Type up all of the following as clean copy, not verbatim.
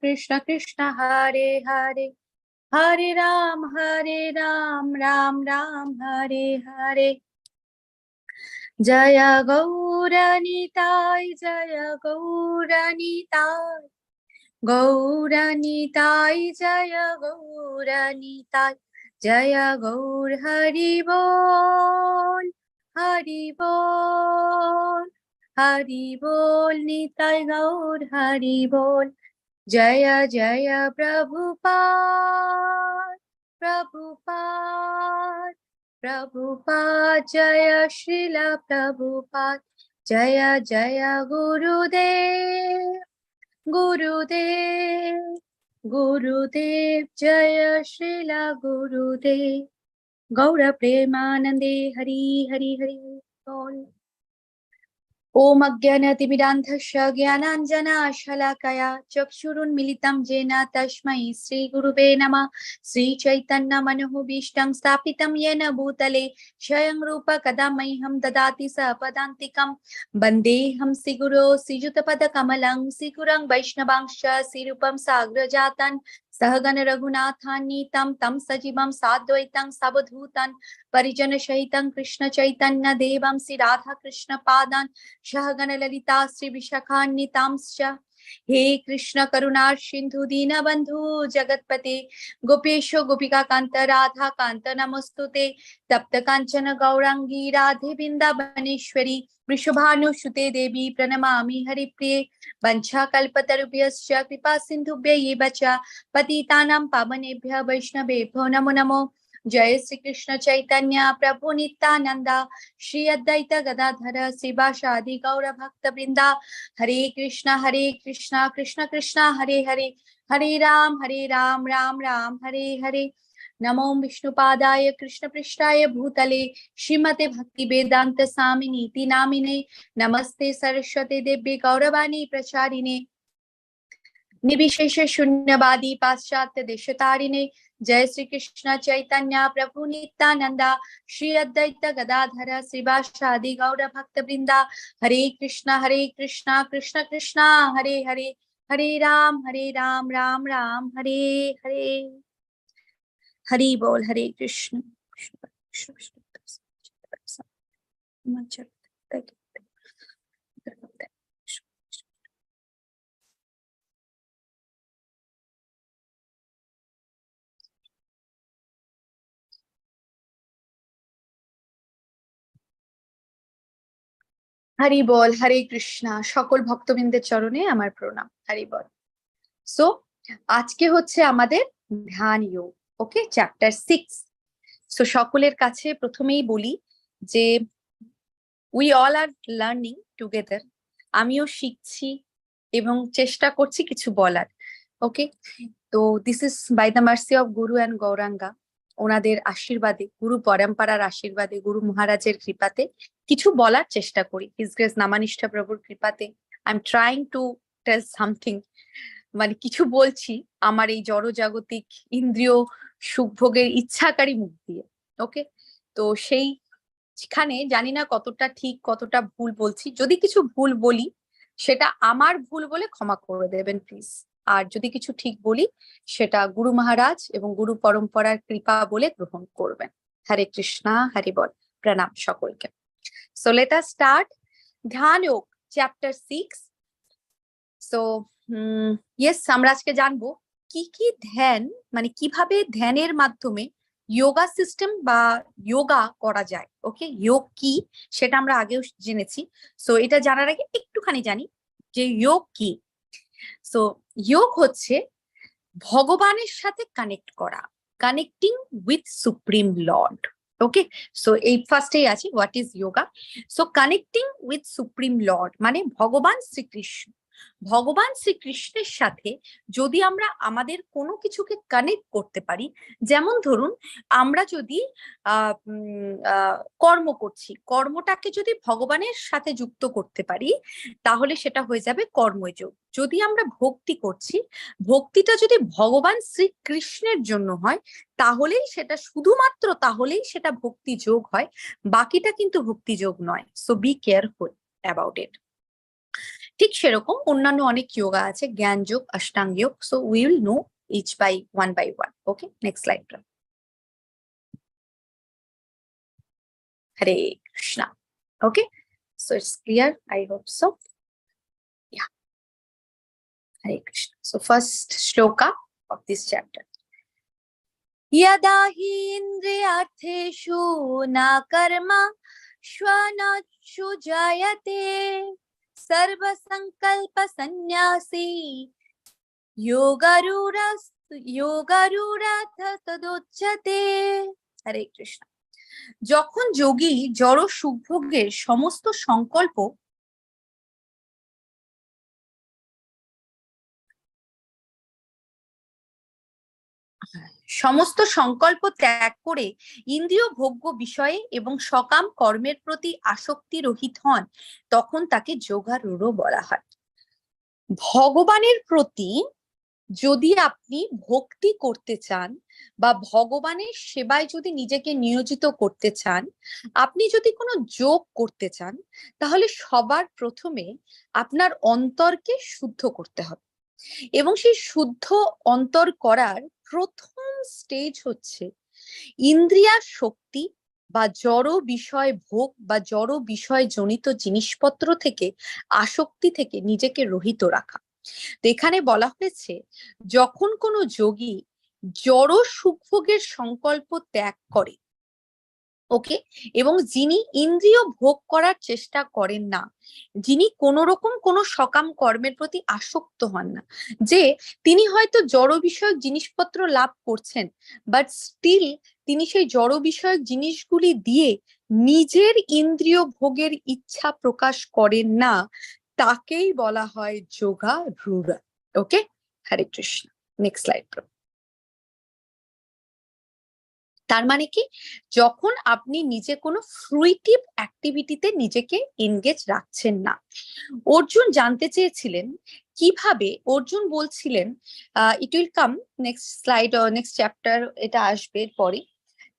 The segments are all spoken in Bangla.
Krishna Krishna Hare Hare, Hare Ram, Ram Ram, Hare Hare. Jaya Gauranitai, Jaya Gauranitai, Gauranitai, Jaya Gauranitai, Jaya Gaur Hari Bol, Hari Bol, Hari Bol, Nitai Gaur Hari Bol. Jaya Jaya Prabhupada, Prabhupada, Prabhupada, Jaya Srila Prabhupada, Jaya Jaya Gurudev, Gurudev, Gurudev, Jaya Srila Gurudev. Gaura Premanande Hari Hari Hari Bol. Om Ajnanatimirandhasya Jnananjana Shalakaya Chakshurunmilitam Jena Tashmai Sri Gurube Namah. Sri Chaitanya Manohubhishtam Stapitam Yena Bhutale Swayam Rupa Kadamaiham Dadati Sapadantikam Bandeham Siguro Sijutapada Kamalang Sigurang Vaishnavangsha Sirupam Sagrajatan Sahagana Raghunathan Tam Tam Sajibam Sadvaitam Sabadhutan Parijana Shahitam Krishna Chaitanya Devam Sri Radha Krishna Padan Shahagana Lalita Sri Vishakhannitamscha. He Krishna Karunar Sindhu Dina Bandhu Jagatpate Gopesho Gopika Kanta Radha Kanta Namostute Tapta Kanchana Gaurangi Radhe Bindabaneshwari Vrishabhanu Shute Devi Pranamami Haripriye Bancha Kalpatarubhyascha Kripa Sindhubhya Yevacha Patitanam Pavanebhya Vaishnavebhyo Namo Namo. Jai Sri Krishna Chaitanya Prabhu Nityananda Shri Advaita Gadadhara Srivasadi Gaura Bhakta Vrinda. Hare Krishna Krishna Krishna Hare Hare, Hare Ram Ram Ram Hare Hare. Namo Vishnupadaya Krishna Prishtaya Bhutale Srimate Bhakti Vedanta Samini Iti Namine. Namaste Saraswate Devve Gauravani Pracharine Nibishesha Shunyavadi Paschatya Deshatarine. Jai Sri Krishna Chaitanya Prabhu Nityananda Shri Advaita Gadadhara Srivasadi Gaura Bhakta Vrinda. Hare Krishna Krishna Krishna Hare Hare, Hare Ram Ram Ram Hare Hare. Hari Bol. Hare Krishna. Hari বল। হরে কৃষ্ণা। সকল ভক্তবৃন্দের চরণে আমার প্রণাম। হরি বল। সো আজকে হচ্ছে আমাদের ধ্যান যোগ, ওকে, চ্যাপ্টার 6। সো সকলের কাছে প্রথমেই বলি যে we all are learning together. আমিও শিখছি এবং চেষ্টা করছি কিছু বলার, ওকে। তো this is by the mercy of guru and Gauranga. ওনাদের আশীর্বাদে, গুরু পরম্পরার আশীর্বাদে, গুরু মহারাজের কৃপাতে কিছু বলার চেষ্টা করি। হিজ গ্রেস নামানিষ্ঠা প্রভুর কৃপাতে I am trying to tell something, মানে কিছু বলছি আমার এই জড়জাগতিক ইন্দ্রিয় সুখভোগের ইচ্ছাকারী মুখ দিয়ে, ওকে। তো সেইখানে জানি না কতটা ঠিক কতটা ভুল বলছি। যদি কিছু ভুল বলি সেটা আমার ভুল বলে ক্ষমা করে দেবেন প্লিজ। আর যদি কিছু ঠিক বলি সেটা গুরু মহারাজ এবং গুরু পরম্পরার কৃপা বলে গ্রহণ করবেন। হরে কৃষ্ণা। হরি বল। প্রণাম সকলকে। সো লেট আস স্টার্ট ধ্যান যোগ চ্যাপ্টার 6। সো ইয়েস, আমরা আজকে জানবো কি কি ধ্যান, মানে কিভাবে ধ্যানের মাধ্যমে যোগা সিস্টেম বা যোগা করা যায়, ওকে। যোগ কি সেটা আমরা আগেও জেনেছি। সো এটা জানার আগে একটুখানি জানি যে যোগ কি। সো যোগ হচ্ছে ভগবানের সাথে কানেক্ট করা, connecting with supreme Lord, okay. So এই ফার্স্টেই আছে what is yoga. So connecting with supreme Lord মানে ভগবান শ্রীকৃষ্ণ। ভগবান শ্রীকৃষ্ণের সাথে যদি আমরা আমাদের কোনো কিছুকে কানেক্ট করতে পারি, যেমন ধরুন আমরা যদি কর্ম করছি, কর্মটাকে যদি ভগবানের সাথে যুক্ত করতে পারি তাহলে সেটা হয়ে যাবে কর্মযোগ। যদি আমরা ভক্তি করছি, ভক্তিটা যদি ভগবান শ্রীকৃষ্ণের জন্য হয় তাহলেই সেটা, শুধুমাত্র তাহলেই সেটা ভক্তি যোগ হয়, বাকিটা কিন্তু ভক্তি যোগ নয়। So be careful about it. ঠিক সেরকম অন্যান্য অনেক যোগা আছে, জ্ঞান যোগ, অষ্টাঙ্গ যোগ। So we will know each by one by one. Okay, next slide. Hare Krishna. Okay, so it's clear, I hope so. Yeah, Hare Krishna. So first shloka of this chapter. Yada hi indriyartheshu na karma shvanachu jayate sarva sankalpa sannyasi yogarurata taduchyate. Hare Krishna. যখন যোগী জড় সুখভোগের সমস্ত সংকল্প ত্যাগ করে ইন্দ্রিয় ভোগ্য বিষয়ে এবং সকাম কর্মের প্রতি আসক্তি রহিত হন, তখন তাকে যোগারূঢ় বলা হয়। ভগবানের প্রতি যদি আপনি ভক্তি করতে চান বা ভগবানের সেবায় যদি নিজেকে নিয়োজিত করতে চান, আপনি যদি কোনো যোগ করতে চান, তাহলে সবার প্রথমে আপনার অন্তরকে শুদ্ধ করতে হবে। এবং সেই শুদ্ধ অন্তর করার প্রথম স্টেজ হচ্ছে ইন্দ্রিয়া শক্তি বা জড় বিষয় ভোগ বা জড় বিষয় জনিত জিনিসপত্র থেকে, আসক্তি থেকে নিজেকে রহিত রাখা। তো এখানে বলা হয়েছে যখন কোনো যোগী জড় সুখভোগের সংকল্প ত্যাগ করে, ওকে, এবং যিনি ইন্দ্রিয় ভোগ করার চেষ্টা করেন না, যিনি কোনো রকম কোনো সকাম কর্মের প্রতি আসক্ত হন না, যে তিনি হয়তো জড় বিষয়ক জিনিসপত্র লাভ করছেন, বাট স্টিল তিনি সেই জড় বিষয়ক জিনিসগুলি দিয়ে নিজের ইন্দ্রিয় ভোগের ইচ্ছা প্রকাশ করেন না, তাকেই বলা হয় যোগারূঢ়। Okay, Hare Krishna. Next slide. তার মানে কি, যখন আপনি নিজে কোনো ফ্রুইটিভ অ্যাক্টিভিটিতে নিজেকে এনগেজ রাখছেন না। অর্জুন জানতে চেয়েছিলেন কিভাবে, অর্জুন বলছিলেন, it will come next slide, next chapter এটা আসবে পরে।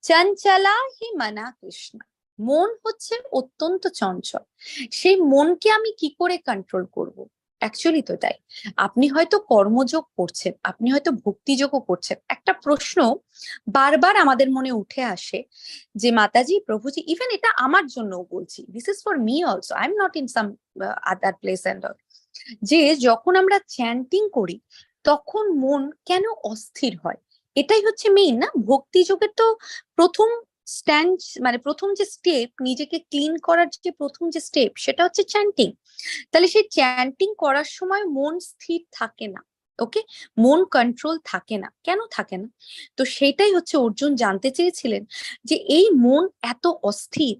চঞ্চলা হি মনা কৃষ্ণ, মন হচ্ছে অত্যন্ত চঞ্চল, সেই মনকে আমি কি করে কন্ট্রোল করব? অ্যাকচুয়ালি তো তাই, আপনি হয়তো কর্মযোগ করছেন, আপনি হয়তো ভক্তিযোগও করছেন। একটা প্রশ্ন বারবার আমাদের মনে উঠে আসে যে মাতাজি, প্রভুজি, ইভেন এটা আমার জন্য বলছি, this is for me also, I am not in some other place and all, যে যখন আমরা চ্যান্টিং করি তখন মন কেন অস্থির হয়? এটাই হচ্ছে মেইন না ভক্তি যোগের তো প্রথম স্ট্যান্ড, মানে প্রথম যে স্টেপ, নিজেকে ক্লিন করার যে প্রথম যে স্টেপ, সেটা হচ্ছে চ্যান্টিং। তাহলে সেই চ্যান্টিং করার সময় মন স্থির থাকে না, ওকে, মন কন্ট্রোল থাকে না। কেন থাকে না? তো সেটাই হচ্ছে অর্জুন জানতে চেয়েছিলেন, যে এই মন এত অস্থির,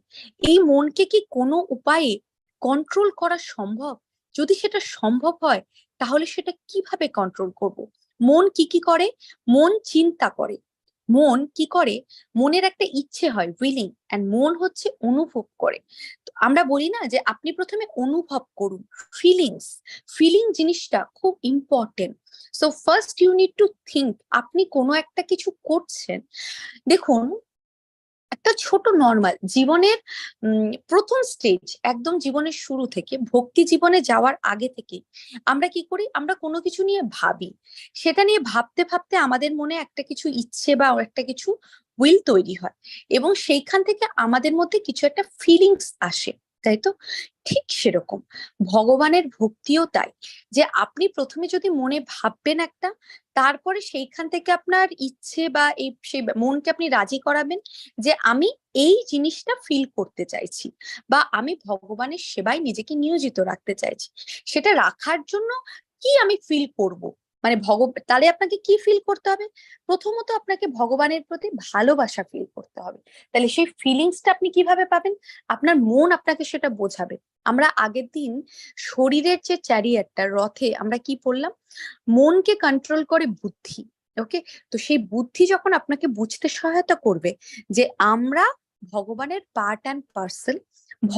এই মনকে কি কোনো উপায়ে কন্ট্রোল করা সম্ভব? যদি সেটা সম্ভব হয়, তাহলে সেটা কিভাবে কন্ট্রোল করব? মন কি কি করে? মন চিন্তা করে, মন কি করে, মনের একটা ইচ্ছে হয়, উইলিং, এন্ড মন হচ্ছে অনুভব করে। তো আমরা বলি না যে আপনি প্রথমে অনুভব করুন, ফিলিংস, ফিলিং জিনিসটা খুব important. So first you need to think, আপনি কোনো একটা কিছু করছেন। দেখুন, একটা ছোট নর্মাল জীবনের প্রথম স্টেজ, একদম জীবনের শুরু থেকে ভক্তি জীবনে যাওয়ার আগে থেকে আমরা কি করি, আমরা কোনো কিছু নিয়ে ভাবি, সেটা নিয়ে ভাবতে ভাবতে আমাদের মনে একটা কিছু ইচ্ছে বা একটা কিছু উইল তৈরি হয়, এবং সেইখান থেকে আমাদের মধ্যে কিছু একটা ফিলিংস আসে, তাই তো? ঠিক সেরকম ভগবানের ভক্তিও তাই, যে আপনি প্রথমে যদি মনে ভাববেন একটা, তারপরে সেইখান থেকে আপনার ইচ্ছে বা এই সেই মনকে আপনি রাজি করাবেন যে আমি এই জিনিসটা ফিল করতে চাইছি, বা আমি ভগবানের সেবায় নিজেকে নিয়োজিত রাখতে চাইছি। সেটা রাখার জন্য কি আমি ফিল করব, মানে তাহলে আপনাকে কি ফিল করতে হবে? প্রথমত আপনাকে ভগবানের প্রতি ভালোবাসা ফিল করতে হবে। তাহলে সেই ফিলিংসটা আপনি কিভাবে পাবেন? আপনার মন আপনাকে সেটা বোঝাবে। আমরা আগের দিন শরীরের যে চ্যারিয়ারটা, রথে আমরা কি পড়লাম? মনকে কন্ট্রোল করে বুদ্ধি, ওকে। তো সেই বুদ্ধি যখন আপনাকে বুঝতে সহায়তা করবে যে আমরা ভগবানের পার্ট অ্যান্ড পার্সেল,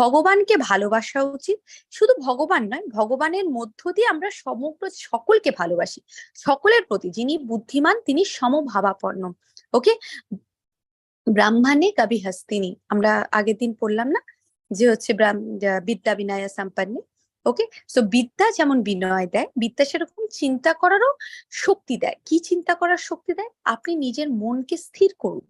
ভগবানকে ভালোবাসা উচিত, শুধু ভগবান নয়, ভগবানের মধ্য দিয়ে আমরা সমগ্র সকলকে ভালোবাসি, সকলের প্রতি যিনি বুদ্ধিমান তিনি সমভাবাপন্ন, ওকে। ব্রাহ্মণে কবি হস্তিনি, আমরা আগের দিন পড়লাম না, যে হচ্ছে বিদ্যা বিনয় সম্পন্নে, ওকে, সো বিদ্যা যেমন বিনয় দেয়, বিদ্যা সেরকম চিন্তা করারও শক্তি দেয়। কি চিন্তা করার শক্তি দেয়? আপনি নিজের মনকে স্থির করুন,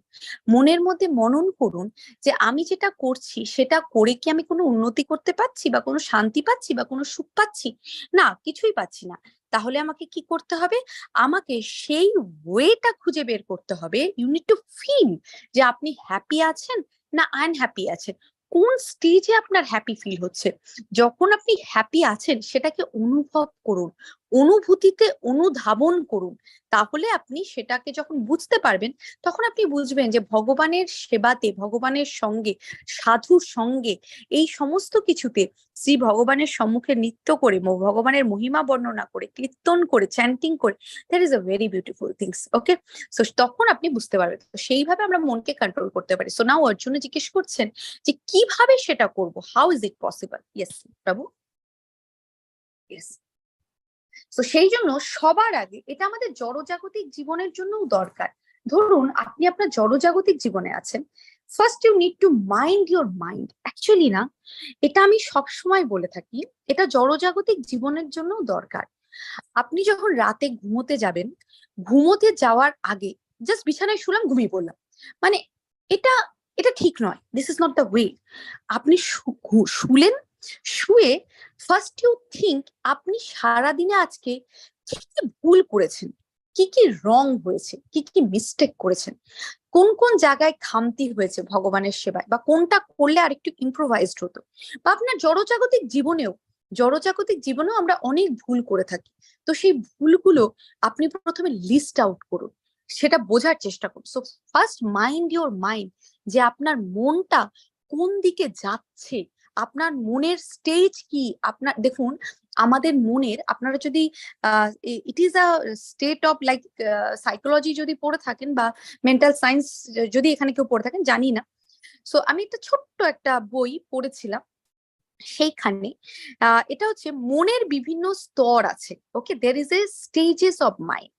মনের মধ্যে মনন করুন যে আমি যেটা করছি সেটা করে কি আমি কোনো উন্নতি করতে পারছি, বা কোনো শান্তি পাচ্ছি, বা কোনো সুখ পাচ্ছি? না, কিছুই পাচ্ছি না। তাহলে আমাকে কি করতে হবে? আমাকে সেই ওয়েটা খুঁজে বের করতে হবে। ইউ নিড টু ফিল যে আপনি হ্যাপি আছেন না আনহ্যাপি আছেন, কোন স্টেজে আপনার হ্যাপি ফিল হচ্ছে। যখন আপনি হ্যাপি আছেন সেটাকে অনুভব করুন, অনুভূতিতে অনুধাবন করুন। তাহলে আপনি সেটাকে যখন বুঝতে পারবেন, তখন আপনি বুঝবেন যে ভগবানের সেবাতে, ভগবানের সঙ্গে, সাধুর সঙ্গে, এই সমস্ত কিছুতে শ্রী ভগবানের সম্মুখে নৃত্য করে, ভগবানের মহিমা বর্ণনা করে, কীর্তন করে, চ্যান্টিং করে, that is a very beautiful things. Okay, so তখন আপনি বুঝতে পারবেন। তো সেইভাবে আমরা মনকে কন্ট্রোল করতে পারি। সো নাও অর্জুন জিজ্ঞেস করছেন যে কিভাবে সেটা করব, how is it possible? Yes প্রভু, ইয়েস। তো সেই জন্য সবার আগে এটা আমাদের জড়জাগতিক জীবনের জন্যও দরকার। ধরুন আপনি আপনার জড়জাগতিক জীবনে আছেন, first you need to mind your mind. Actually না, এটা আমি সব সময় বলে থাকি, এটা জড়জাগতিক জীবনের জন্যও দরকার। আপনি যখন রাতে ঘুমোতে যাবেন, ঘুমোতে যাওয়ার আগে জাস্ট বিছানায় শুলাম, ঘুমিয়ে পড়লাম, মানে এটা এটা ঠিক নয়। This is not the way. আপনি শুলেন, শুয়ে ফার্স্ট ইউ থিঙ্ক আপনি সারাদিনে আজকে কি কি ভুল করেছেন, কি কি রং হয়েছে, কি কি মিস্টেক করেছেন, কোন কোন জায়গায় খামতি হয়েছে ভগবানের সেবায়, বা কোনটা করলে আরেকটু ইম্প্রোভাইজড হতো। বা আপনার জড়জাগতিক জীবনেও আমরা অনেক ভুল করে থাকি। তো সেই ভুলগুলো আপনি প্রথমে লিস্ট আউট করুন, সেটা বোঝার চেষ্টা করুন। So first mind your mind, যে আপনার মনটা কোন দিকে যাচ্ছে, আপনার মনের স্টেজ কি। আপনার দেখুন, আমাদের মনের, আপনারা যদি ইট is a state of like psychology যদি পড়ে থাকেন, বা মেন্টাল সায়েন্স যদি এখানে কেউ পড়ে থাকেন, জানি না। সো আমি একটা ছোট্ট একটা বই পড়েছিলাম, সেইখানে এটা হচ্ছে মনের বিভিন্ন স্তর আছে। Okay, there is a stages of mind.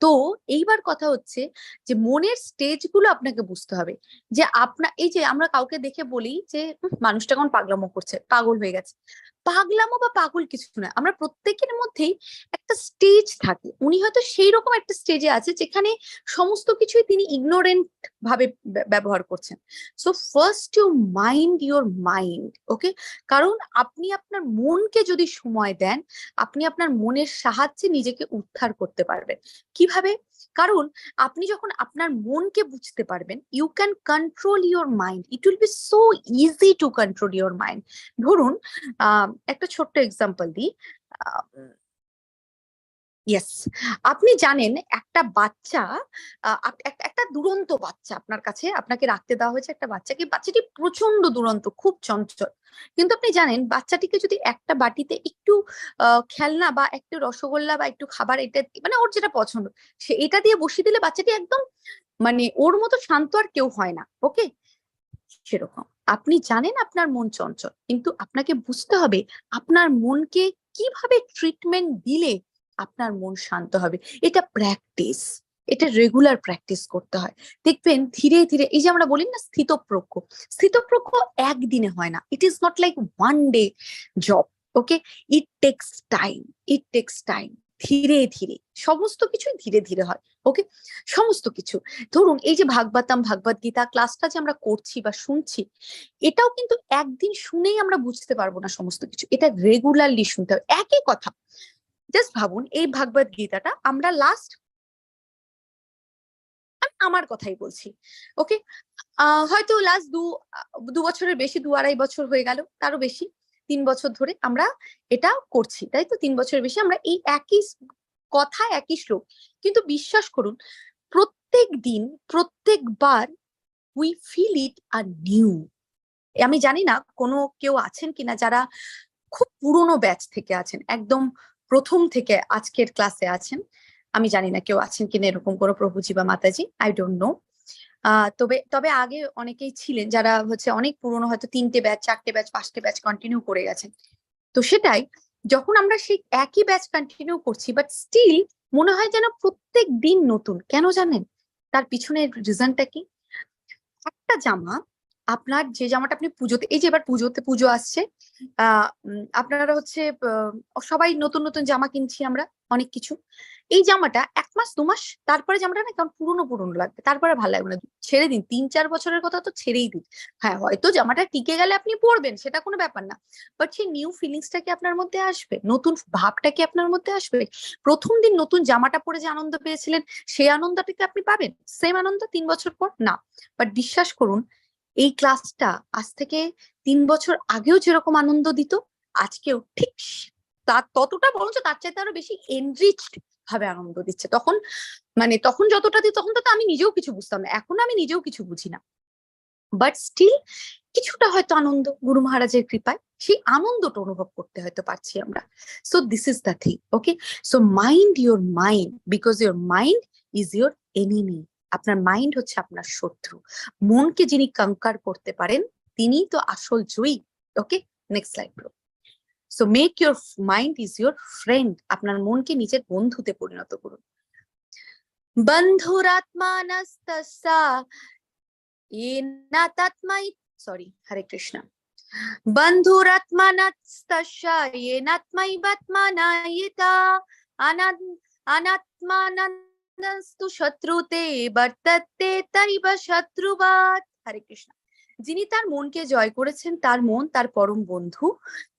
তো এইবার কথা হচ্ছে যে মনের স্টেজ গুলো আপনাকে বুঝতে হবে। যে আপনার এই যে আমরা কাউকে দেখে বলি যে মানুষটা কোন পাগলামো করছে, পাগল হয়ে গেছে। পাগলামো বা পাগল কিছু না, আমরা প্রত্যেকের মধ্যেই একটা স্টেজ থাকে। উনি হয়তো সেই রকম একটা স্টেজে আছে যেখানে সমস্ত কিছুই তিনি ইগনোরেন্ট ভাবে ব্যবহার করছেন। So first you mind your mind. Okay, কারণ আপনি আপনার মনকে যদি সময় দেন, আপনি আপনার মনের সাহায্যে নিজেকে উদ্ধার করতে পারবেন। কিভাবে? কারণ আপনি যখন আপনার মনকে বুঝতে পারবেন, you can control your mind. It will be so easy to control your mind. ধরুন একটা ছোট্ট এক্সাম্পল দিই। ইয়েস, আপনি জানেন একটা বাচ্চা, একটা দুরন্ত বাচ্চা আপনার কাছে, আপনাকে রাখতে দেওয়া হয়েছে একটা বাচ্চাকে, বাচ্চাটি প্রচন্ড দুরন্ত, খুব চঞ্চল। কিন্তু আপনি জানেন বাচ্চাটিকে যদি একটা বাটিতে একটু খেলনা বা একটু রসগোল্লা বা একটু খাবার, এটা মানে ওর যেটা পছন্দ, সে এটা দিয়ে বসিয়ে দিলে বাচ্চাটি একদম, মানে ওর মতো শান্ত আর কেউ হয় না। ওকে, সেরকম আপনি জানেন আপনার মন চঞ্চল, কিন্তু আপনাকে বুঝতে হবে আপনার মনকে কিভাবে ট্রিটমেন্ট দিলে আপনার মন শান্ত হবে। এটা প্র্যাকটিস, এটা রেগুলার প্র্যাকটিস করতে হয়। দেখবেন ধীরে ধীরে, এই যে আমরা বলি না স্থিতপ্রজ্ঞ, স্থিতপ্রজ্ঞ একদিনে হয় না। ইট is not like one day job. Okay, it takes time, it takes time. ধীরে ধীরে সমস্ত কিছুই ধীরে ধীরে হয়। ওকে, সমস্ত কিছু। ধরুন এই যে ভাগবতম, ভাগবত গীতা ক্লাসটা যে আমরা করছি বা শুনছি, এটাও কিন্তু একদিন শুনেই আমরা বুঝতে পারবো না সমস্ত কিছু। এটা রেগুলারলি শুনতে হবে একই কথা। জাস্ট ভাবুন, এই ভাগবত গীতাটা আমরা লাস্ট, আমার কথাই বলছি, ওকে, হয়তো লাস্ট দু বছরের বেশি, 2-2.5 বছর হয়ে গেল, তারও বেশি, 3 বছর ধরে আমরা এটা করছি, তাই তো? 3 বছরের বেশি আমরা এই একই কথা, একই শ্লোক। কিন্তু বিশ্বাস করুন, প্রত্যেক দিন, প্রত্যেকবার we feel it are new. আমি জানি না কোনো কেউ আছেন কিনা যারা খুব পুরোনো ব্যাচ থেকে আছেন, একদম প্রথম থেকে আজকের ক্লাসে আছেন। আমি জানি না কেউ আছেন কিনা এরকম কোনো প্রভুজি বা মাতাজি, আই ডোন্ট নো। তবে তবে আগে অনেকেই ছিলেন যারা হচ্ছে অনেক পুরোনো, হয়তো 3টে ব্যাচ, 4টে ব্যাচ, 5টে ব্যাচ কন্টিনিউ করে গেছেন। তো সেটাই, যখন আমরা সেই একই ব্যাচ কন্টিনিউ করছি, বাট স্টিল মনে হয় যেন প্রত্যেক দিন নতুন। কেন জানেন তার পিছনের রিজনটা কি? একটা জামা আপনার যে জামাটা আপনি পুজোতে, এই যে এবার পুজো আসছে, আপনারা হচ্ছে সবাই নতুন নতুন জামা কিনছি আমরা, অনেক কিছু। এই জামাটা 1 মাস 2 মাস তারপরে জামাটা না কেমন পুরনো পুরনো লাগবে, তারপরে ভালো লাগবে না, ছেড়ে দিন। 3-4 বছরের কথা তো ছেড়েই দিন। হ্যাঁ, হয়তো জামাটা টিকে গেলে আপনি পরবেন, সেটা কোনো ব্যাপার না, বাট সেই নিউ ফিলিংসটা কি আপনার মধ্যে আসবে? নতুন ভাবটা কি আপনার মধ্যে আসবে? প্রথম দিন নতুন জামাটা পরে যে আনন্দ পেয়েছিলেন, সেই আনন্দটা কি আপনি পাবেন? সেম আনন্দ 3 বছর পর না। বাট বিশ্বাস করুন, এই ক্লাসটা আজ থেকে 3 বছর আগেও যেরকম আনন্দ দিত, আজকেও ঠিক তার ততটা, বরঞ্চ তার চাইতে আরো বেশি এনরিচড ভাবে আনন্দ দিচ্ছে। তখন মানে তখন যতটা দিত, তখন তো আমি নিজেও কিছু বুঝতাম না, এখন আমি নিজেও কিছু বুঝি না, বাট স্টিল কিছুটা হয়তো আনন্দ গুরু মহারাজের কৃপায় সেই আনন্দটা অনুভব করতে হয়তো পারছি আমরা। So this is the thing, okay? So mind your mind, because your mind is your enemy. আপনার মাইন্ড হচ্ছে আপনার শত্রু। মনকে যিনি কঙ্কার করতে পারেন, তিনি তো আসল জয়ী। Okay, next slide bro. So make your mind is your friend. আপনার মনকে নিজের বন্ধুতে পরিণত করুন। বন্ধুরাত্মানস্তস্যা येनात्मै, সরি, হরে কৃষ্ণ। বন্ধুরাত্মানস্তস্যা येनात्मैवात्मनायिता अनात्मानस्तु शत्रुते वर्तते तैव शत्रुवत्। হরে কৃষ্ণ। যিনি তার মনকে জয় করেছেন, তার মন তার পরম বন্ধু,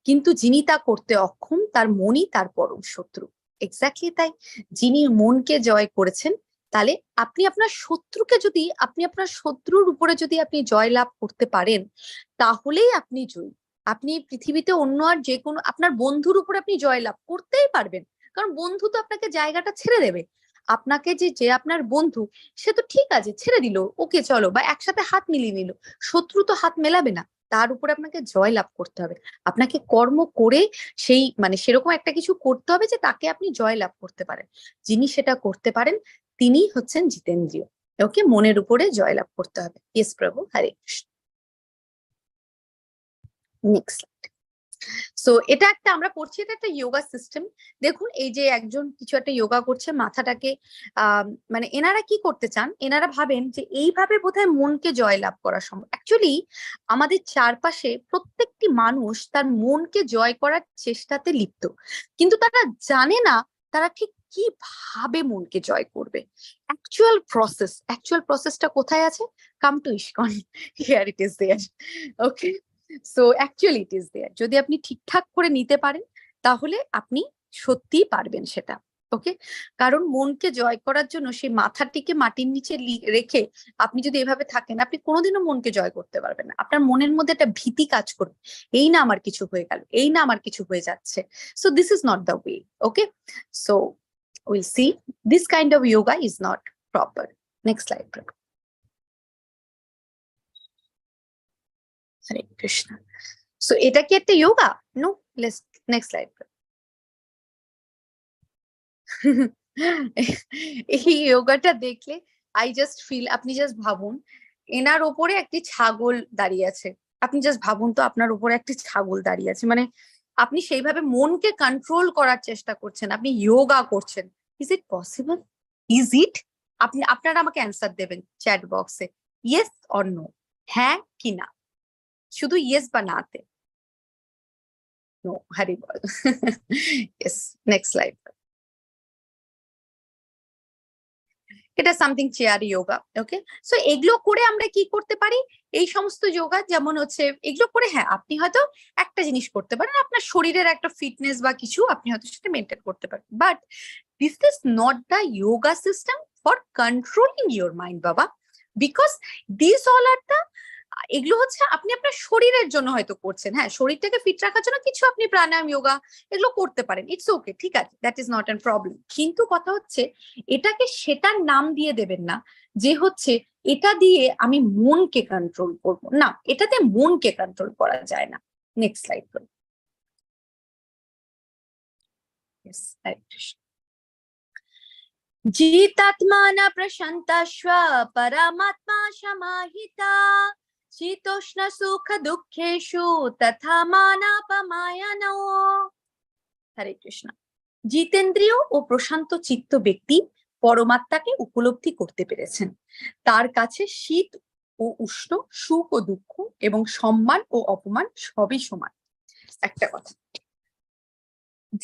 কিন্তু যিনি তা করতে অক্ষম, তার মনই তার পরম শত্রু। এক্স্যাক্টলি তাই। যিনি মনকে জয় করেছেন, তাহলে আপনি আপনার শত্রুর উপরে যদি আপনি জয় লাভ করতে পারেন, তাহলেই আপনি জয়ী। আপনি পৃথিবীতে অন্য আর যে কোনো আপনার বন্ধুর উপরে আপনি জয় লাভ করতেই পারবেন, কারণ বন্ধু তো আপনাকে জায়গাটা ছেড়ে দেবে। আপনাকে যে আপনার বন্ধু, সে তো ঠিক আছে ছেড়ে দিল, ওকে চলো, বা একসাথে হাত মিলিয়ে নিল। শত্রু তো হাত মেলাবে না, তার উপরে আপনাকে জয় লাভ করতে হবে। আপনাকে কর্ম করে সেই সেরকম একটা কিছু করতে হবে যে তাকে আপনি জয় লাভ করতে পারেন। যিনি সেটা করতে পারেন, তিনি হচ্ছেন জিতেন্দ্রীয়। ওকে, মনের উপরে জয়লাভ করতে হবে। ইয়েস প্রভু, হরে কৃষ্ণ। নেক্সট। সো এটা একটা আমরা পড়ছি, এটা একটা যোগা সিস্টেম। দেখুন, এই যে একজন কিছু একটা যোগা করছে, মাথাটাকে এনারা কি করতে চান, এনারা ভাবেন যে এইভাবে বোধহয় মনকে জয়লাভ করা সম্ভব। অ্যাকচুয়ালি আমাদের চারপাশে প্রত্যেকটি মানুষ তার মনকে জয় করার চেষ্টাতে লিপ্ত, কিন্তু তারা জানে না তারা ঠিক কিভাবে মনকে জয় করবে। অ্যাকচুয়াল প্রসেসটা কোথায় আছে? Come to ISKCON, here it is there. Okay, so actually it is there. যদি আপনি ঠিকঠাক করে নিতে পারেন, তাহলে আপনি সত্যিই পারবেন সেটা। ওকে, কারণ মনকে জয় করার জন্য সেই মাথাটিকে মাটির নিচে রেখে আপনি যদি এভাবে থাকেন, আপনি কোনোদিনও মনকে জয় করতে পারবেন না। আপনার মনের মধ্যে একটা ভীতি কাজ করবে, এই না আমার কিছু হয়ে গেল, এই না আমার কিছু হয়ে যাচ্ছে। So this is not the way. Okay, so we'll see this kind of yoga is not proper. Next slide. Hare Krishna. So এটা কি একটা yoga? No. Let's next slide. এই যোগাটা দেখলে আই জাস্ট ফিল, আপনি জাস্ট ভাবুন এনার ওপরে একটি ছাগল দাঁড়িয়ে আছে। আপনি জাস্ট ভাবুন তো, আপনার উপরে একটি ছাগল দাঁড়িয়ে আছে, আপনি সেইভাবে মনকে কন্ট্রোল করার চেষ্টা করছেন, আপনি যোগা করছেন। Is it possible? Is it? আপনারা আমাকে অ্যান্সার দেবেন চ্যাট বক্সে, ইয়েস অর নো, হ্যাঁ কি না, শুধু ইয়েস বা নাতে। নো, হরি বল। Yes, next slide. এটা something chair yoga. Okay, so এগুলো করে আমরা কি করতে পারি? এই সমস্ত যোগা যেমন হচ্ছে, এগুলো করে হ্যাঁ আপনি হয়তো একটা জিনিস করতে পারেন, আপনার শরীরের একটা ফিটনেস বা কিছু আপনি হয়তো সেটা মেনটেন করতে পারেন, but this is not the yoga system for controlling your mind বাবা, because this all are the, এগুলো হচ্ছে আপনি আপনার শরীরের জন্য হয়তো করছেন, হ্যাঁ শরীরটাকে ফিট রাখার জন্য কিছু আপনি প্রাণায়াম যোগা এগুলো করতে পারেন, ইটস ওকে, ঠিক আছে, that is not an problem. কিন্তু কথা হচ্ছে এটাকে সেটার নাম দিয়ে দেবেন না যে হচ্ছে এটা দিয়ে আমি মনকে কন্ট্রোল করব, না, এটাতে মনকে কন্ট্রোল করা যায় না। নেক্সট স্লাইড করুন। জিতাত্মানা প্রশান্তাস্ব পরমাত্মা সমাহিতা শীতোষ্ণ সুখ দুঃখেষু তথা মানাপমায়নো। হরে কৃষ্ণ। জিতেন্দ্রীয় ও প্রশান্ত চিত্ত ব্যক্তি পরমাত্মাকে উপলব্ধি করতে পেরেছেন। তার কাছে শীত ও উষ্ণ, সুখ ও দুঃখ এবং সম্মান ও অপমান সবই সমান। একটা কথা,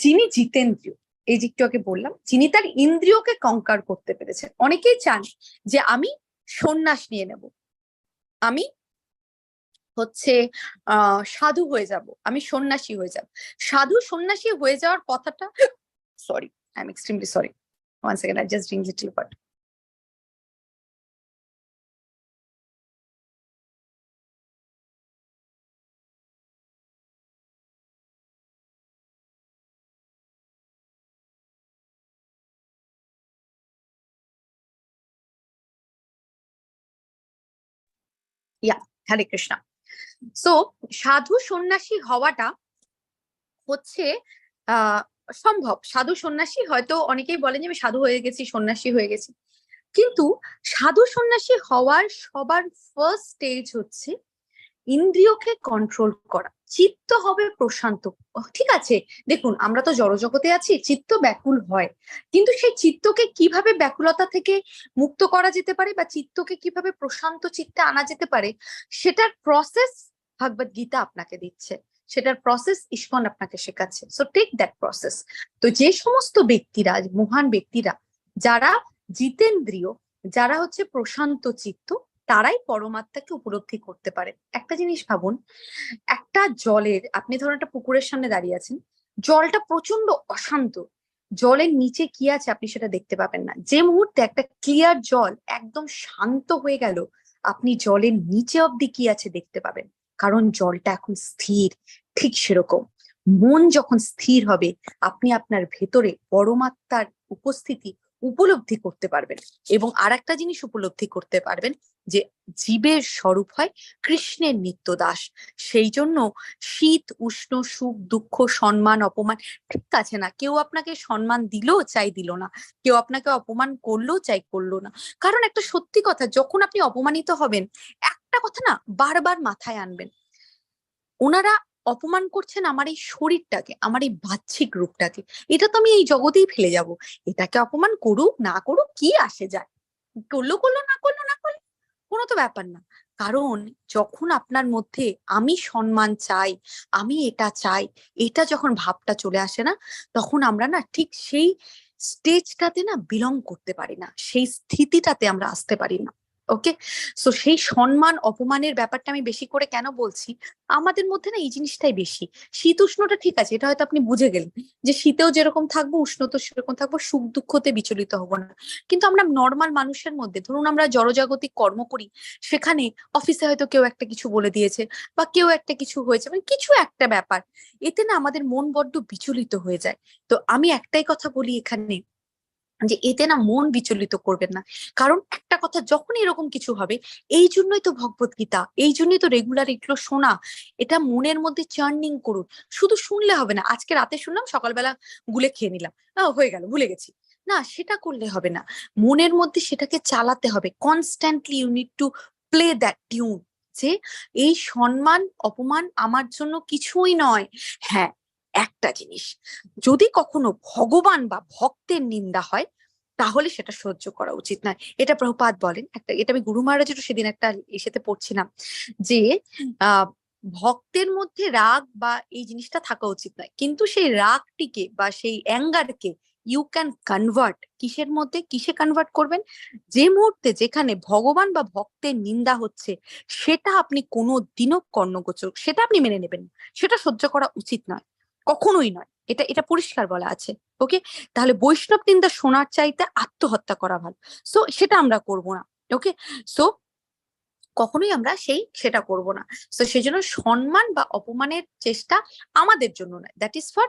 যিনি জিতেন্দ্রিয়, এই যে একটু আগে বললাম, যিনি তার ইন্দ্রিয়কে কঙ্কার করতে পেরেছেন। অনেকেই চান যে আমি সন্ন্যাস নিয়ে নেব, আমি হচ্ছে সাধু হয়ে যাব, আমি সন্ন্যাসী হয়ে যাব। সাধু সন্ন্যাসী হয়ে যাওয়ার কথাটা, sorry, I am extremely sorry, one second, I just drink little but. Yeah, Hare Krishna. So সাধু সন্ন্যাসী হওয়াটা হচ্ছে সম্ভব। সাধু সন্ন্যাসী হয়তো অনেকেই বলেন যে আমি সাধু হয়ে গেছি, সন্ন্যাসী হয়ে গেছি, কিন্তু সাধু সন্ন্যাসী হওয়ার সবার ফার্স্ট স্টেজ হচ্ছে ইন্দ্রিয়কে কন্ট্রোল করা, চিত্ত হবে প্রশান্ত। ঠিক আছে, দেখুন আমরা তো জড়জগতে আছি, চিত্ত ব্যাকুল হয়, কিন্তু সেই চিত্তকে কিভাবে ব্যাকুলতা থেকে মুক্ত করা যেতে পারে বা চিত্তকে কিভাবে প্রশান্ত চিত্তে আনা যেতে পারে, সেটার প্রসেস ভগবত গীতা আপনাকে দিচ্ছে, সেটার প্রসেস ইসকন আপনাকে শেখাচ্ছে। So take that process. তো যে সমস্ত ব্যক্তিরা, মহান ব্যক্তিরা যারা জিতেন্দ্রিয়, যারা হচ্ছে প্রশান্ত চিত্ত, তারাই পরমাত্মাকে উপলব্ধি করতে পারে। একটা জিনিস ভাবুন, একটা জলের, আপনি ধরুন একটা পুকুরের সামনে দাঁড়িয়ে আছেন, জলটা প্রচন্ড অশান্ত, জলের নিচে কি আছে আপনি সেটা দেখতে পাবেন না। যে মুহূর্তে একটা ক্লিয়ার জল একদম শান্ত হয়ে গেল, আপনি জলের নিচে অব্দি কি আছে দেখতে পাবেন, কারণ জলটা এখন স্থির। ঠিক সেরকম মন যখন স্থির হবে, আপনি আপনার ভেতরে পরমাত্মার উপস্থিতি উপলব্ধি করতে পারবেন। এবং আর একটা জিনিস উপলব্ধি করতে পারবেন, যে জীবের স্বরূপ হয় কৃষ্ণের নিত্য দাস। সেই জন্য শীত উষ্ণ, সুখ দুঃখ, সম্মান অপমান, ঠিক আছে না, কেউ আপনাকে সম্মান দিলো চাই দিল না, কেউ আপনাকে অপমান করলো চাই করলো না। কারণ একটা সত্যি কথা, যখন আপনি অপমানিত হবেন, একটা কথা না বারবার মাথায় আনবেন, ওনারা অপমান করছেন আমার এই শরীরটাকে, আমার এই বাহ্যিক রূপটাকে, এটা তো আমি এই জগতেই ফেলে যাব, এটাকে অপমান করুক না করুক কি আসে যায়, করলো করলো, না করলো না করলো, কোনো তো ব্যাপার না। কারণ যখন আপনার মধ্যে আমি সম্মান চাই, আমি এটা চাই, এটা যখন ভাবটা চলে আসে না, তখন আমরা না ঠিক সেই স্টেজটাতে না বিলং করতে পারি না, সেই স্থিতিটাতে আমরা আসতে পারি না। ওকে, সো সেই সম্মান অপমানের ব্যাপারটা আমি বেশি করে কেন বলছি, আমাদের মধ্যে না এই জিনিসটাই বেশি। শীত উষ্ণটা ঠিক আছে, এটা হয়তো আপনি বুঝে গেলেন যে শীতেও যেরকম থাকবো, উষ্ণতেও সেরকম থাকবো, সুখ দুঃখতে বিচলিত হব না। কিন্তু আমরা নর্মাল মানুষের মধ্যে, ধরুন আমরা জড়জাগতিক কর্ম করি, সেখানে অফিসে হয়তো কেউ একটা কিছু বলে দিয়েছে বা কেউ একটা কিছু হয়েছে, মানে কিছু একটা ব্যাপার, এতে না আমাদের মন বড্ড বিচলিত হয়ে যায়। তো আমি একটাই কথা বলি এখানে, যে এতে না মন বিচলিত করবেন না। কারণ একটা কথা, যখন এরকম কিছু হবে, এই জন্যই তো ভগবত গীতা, এই জন্যই তো রেগুলার এগুলো শোনা, এটা মনের মধ্যে চার্নিং করুন। শুধু শুনলে হবে না, আজকে রাতে শুনলাম সকালবেলা গুলে খেয়ে নিলাম, হয়ে গেল ভুলে গেছি, না সেটা করলে হবে না, মনের মধ্যে সেটাকে চালাতে হবে constantly. You need to play that tune, যে এই সম্মান অপমান আমার জন্য কিছুই নয়। হ্যাঁ, একটা জিনিস, যদি কখনো ভগবান বা ভক্তের নিন্দা হয়, তাহলে সেটা সহ্য করা উচিত নয়। এটা প্রভুপাদ বলেন, একটা, এটা আমি গুরু মহারাজেরও সেদিন একটা এসেতে পড়ছিলাম, যে ভক্তের মধ্যে রাগ বা এই জিনিসটা থাকা উচিত নয়, কিন্তু সেই রাগটিকে বা সেই অ্যাঙ্গারকে ইউ ক্যান কনভার্ট কিসের মধ্যে, কিসে কনভার্ট করবেন, যে মুহূর্তে যেখানে ভগবান বা ভক্তের নিন্দা হচ্ছে, সেটা আপনি কোনো দিনও কর্ণগোচর, সেটা আপনি মেনে নেবেন, সেটা সহ্য করা উচিত নয়, কখনোই নয়। এটা এটা পরিষ্কার বলা আছে। ওকে, তাহলে বৈষ্ণব নিন্দা শোনার চাইতে আত্মহত্যা করা ভালো। সো সেটা আমরা করব না। ওকে, সো কখনোই আমরা সেটা করব না। তো সেই জন্য সম্মান বা অপমানের চেষ্টা আমাদের জন্য নয়, that is for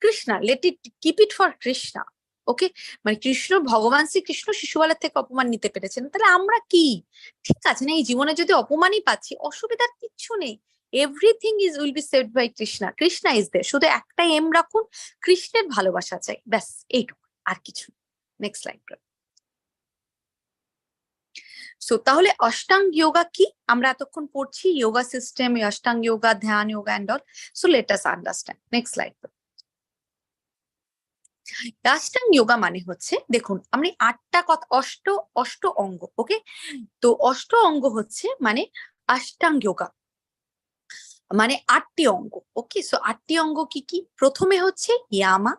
Krishna, let it, keep it for Krishna. Okay, মানে কৃষ্ণ, ভগবান শ্রীকৃষ্ণ শিশুবেলার থেকে অপমান নিতে পেরেছেন, তাহলে আমরা কি, ঠিক আছে না, এই জীবনে যদি অপমানই পাচ্ছি, অসুবিধার কিচ্ছু নেই, everything is will be saved by Krishna, Krishna is there, শুধু একটাই এম রাখুন, কৃষ্ণের ভালোবাসা চাই, ব্যাস এইটুকু, আর কিছু। Next slide. সো তাহলে অষ্টাং যোগা কি, আমরা এতক্ষণ পড়ছি yoga system, Ashtanga yoga, dhyana yoga and all. So let us understand. Next slide. Ashtanga yoga মানে হচ্ছে, দেখুন আমি আটটা কথা, অষ্ট অষ্ট অঙ্গ, ওকে। তো অষ্ট অঙ্গ হচ্ছে মানে অষ্টাঙ্গ যোগা মানে আটটি অঙ্গ, ওকে। সো আটটি অঙ্গ কি কি? প্রথমে হচ্ছে ইয়ামা,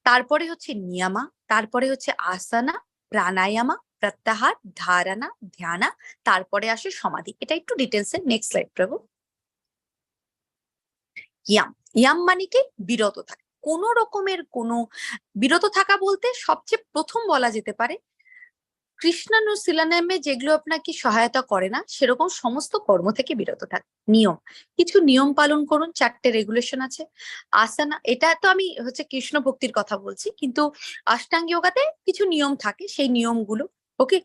তারপরে হচ্ছে নিয়ামা, তারপরে হচ্ছে আসানা, প্রাণায়ামা, প্রত্যাহার, ধারণা, ধ্যানা, তারপরে আসে সমাধি। এটা একটু ডিটেলসে, নেক্সট স্লাইড প্রভু। ইয়াম, ইয়াম মানে কি? বিরত থাকা, কোনো রকমের কোনো বিরত থাকা বলতে সবচেয়ে প্রথম বলা যেতে পারে কৃষ্ণানুশীলনে যেগুলো আপনাকে সহায়তা করে না সেরকম সমস্ত কর্ম থেকে বিরত থাক। নিয়ম, কিছু নিয়ম পালন করুন, 4টে রেগুলেশন আছে। আসানা, এটা তো আমি হচ্ছে কৃষ্ণ ভক্তির কথা বলছি, কিন্তু অষ্টাঙ্গ যোগাতে কিছু নিয়ম থাকে, সেই নিয়মগুলো, ওকে।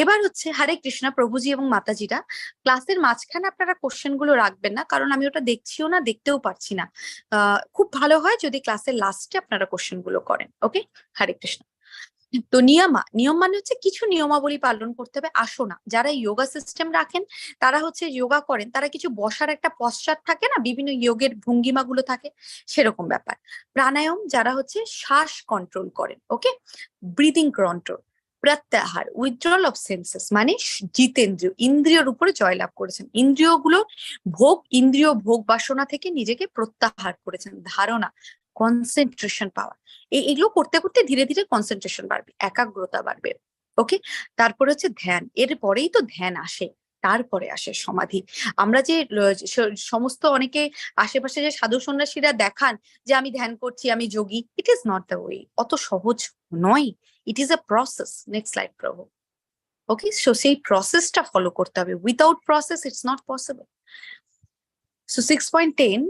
এবার হচ্ছে হরে কৃষ্ণা প্রভুজি এবং মাতাজিরা, ক্লাসের মাঝখানে আপনারা কোশ্চেন গুলো রাখবেন না, কারণ আমি ওটা দেখছিও না, দেখতেও পারছি না। খুব ভালো হয় যদি ক্লাসের লাস্টে আপনারা কোশ্চেন গুলো করেন, ওকে। হরে কৃষ্ণ। তো নিয়ম মানে হচ্ছে কিছু নিয়মাবলী পালন করতে হবে। আসনা, যারা যোগা সিস্টেম রাখেন, তারা হচ্ছে যোগা করেন, তারা কিছু বসার একটা পশ্চাৎ থাকে না, বিভিন্ন যোগের ভঙ্গিমা গুলো থাকে, সেরকম ব্যাপার। প্রাণায়াম, যারা হচ্ছে শ্বাস কন্ট্রোল করেন, ওকে, ব্রিদিং কন্ট্রোল। প্রত্যাহার, উইথড্রল অফ সেন্সেস মানে জিতেন্দ্রিয়, ইন্দ্রিয়র উপরে জয়লাভ করেছেন, ইন্দ্রিয়গুলো ভোগ, ইন্দ্রিয় ভোগ বাসনা থেকে নিজেকে প্রত্যাহার করেছেন। ধারণা, কনসেন্ট্রেশন পাওয়া, এগুলো করতে করতে ধীরে ধীরে কনসেন্ট্রেশন বাড়বে, একাগ্রতা বাড়বে, ওকে। তারপরে হচ্ছে ধ্যান, এর পরেই তো ধ্যান আসে, তারপরে আসে সমাধি। আমরা যে সমস্ত অনেকে আশেপাশে যে সাধু সন্ন্যাসীরা দেখান যে আমি ধ্যান করছি, আমি যোগী, it is not the way, অত সহজ নয়, it is a process. Next slide প্রভু। ওকে, সো সেই প্রসেসটা ফলো করতে হবে, without process it's not possible. So 6.10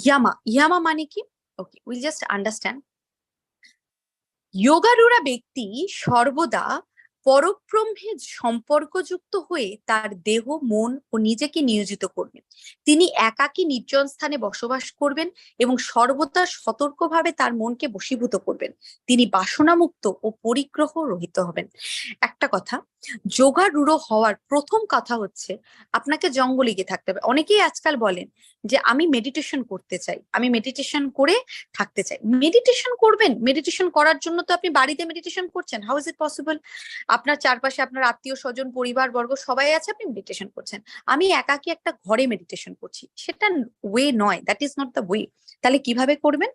yama, yama মানে কি? Okay, will just understand. যোগারূঢ়া ব্যক্তি সর্বদা পরব্রহ্মে সম্পর্কযুক্ত হয়ে তার দেহ, মন ও নিজেকে নিয়োজিত করবেন। তিনি একাকী নির্জন স্থানে বসবাস করবেন এবং সর্বদা সতর্কভাবে তার মনকে বশীভূত করবেন। তিনি বাসনামুক্ত ও পরিগ্রহ রহিত হবেন। একটা কথা, যোগারূঢ় হওয়ার প্রথম কথা হচ্ছে আপনাকে জঙ্গলে গিয়ে থাকতে হবে। অনেকেই আজকাল বলেন যে আমি মেডিটেশন করতে চাই, আমি মেডিটেশন করে থাকতে চাই। মেডিটেশন করবেন, মেডিটেশন করার জন্য তো আপনি বাড়িতে মেডিটেশন করছেন, হাউ ইজ ইট পসিবল? আপনার চারপাশে আপনার আত্মীয় স্বজন, পরিবার বর্গ সবাই আছে, আপনি মেডিটেশন করছেন। আমি একাকি একটা ঘরে মেডিটেশন করছি, সেটা ওয়ে নয়, that is not the way. তাহলে কিভাবে করবেন?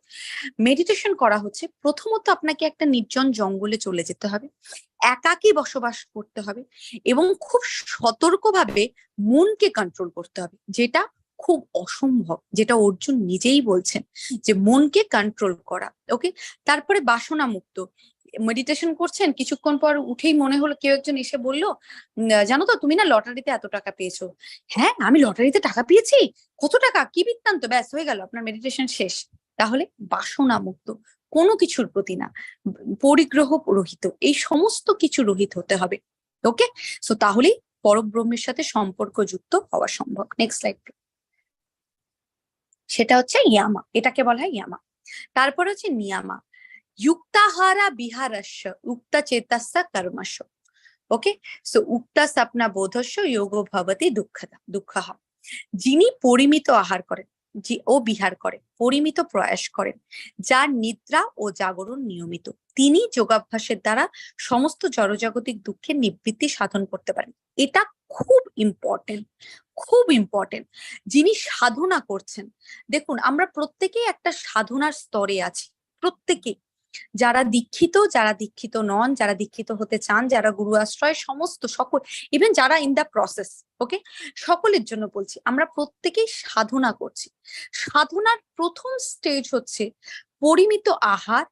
মেডিটেশন করা হচ্ছে প্রথমত আপনাকে একটা নির্জন জঙ্গলে চলে যেতে হবে, একাকী বসবাস করতে হবে এবং খুব সতর্কভাবে মনকে কন্ট্রোল করতে হবে, যেটা খুব অসম্ভব, যেটা অর্জুন নিজেই বলছেন যে মনকে কন্ট্রোল করা, ওকে। তারপরে বাসনা মুক্ত, মেডিটেশন করছেন, কিছুক্ষণ পর উঠেই মনে হলো, কেউ একজন এসে বললো জানো তো তুমি না লটারিতে এত টাকা পেয়েছো। হ্যাঁ, আমি লটারিতে টাকা পেয়েছি? কত টাকা, কি বৃত্তান্ত? ব্যাস হয়ে গেল, আপনার মেডিটেশন শেষ। তাহলে বাসনা মুক্ত, কোনো কিছুর প্রতি না, পরিগ্রহ রহিত, এই সমস্ত কিছু রহিত হতে হবে, ওকে। সো তাহলেই পরব্রহ্মের সাথে সম্পর্কযুক্ত হওয়া সম্ভব। Next slide. সেটা হচ্ছে ইয়ামা, এটাকে বলা হয় ইয়ামা। তারপর হচ্ছে নিয়ামা, যুক্তাহারা বিহারস্য উক্তা চেতস্য কর্মস্য, ওকে। সো উক্তা স্বপ্না বোধস্য যোগো ভবতি দুঃখঃ। যিনি পরিমিত আহার করেন ও বিহার করেন, পরিমিত প্রয়াস করেন, যার নিদ্রা ও জাগরণ নিয়মিত, তিনি যোগাভ্যাসের দ্বারা সমস্ত জড়জাগতিক দুঃখের নিবৃত্তি সাধন করতে পারেন। এটা খুব ইম্পর্টেন্ট, খুব ইম্পর্টেন্ট। যিনি সাধনা করছেন, দেখুন আমরা প্রত্যেকেই একটা সাধনার স্তরে আছি, প্রত্যেকেই, যারা দীক্ষিত নন, যারা দীক্ষিত হতে চান, যারা গুরু আশ্রয়, সমস্ত সকল, ইভেন যারা ইন দা প্রসেস, ওকে, সকলের জন্য বলছি, আমরা প্রত্যেকেই সাধনা করছি। সাধনার প্রথম স্টেজ হচ্ছে পরিমিত আহার,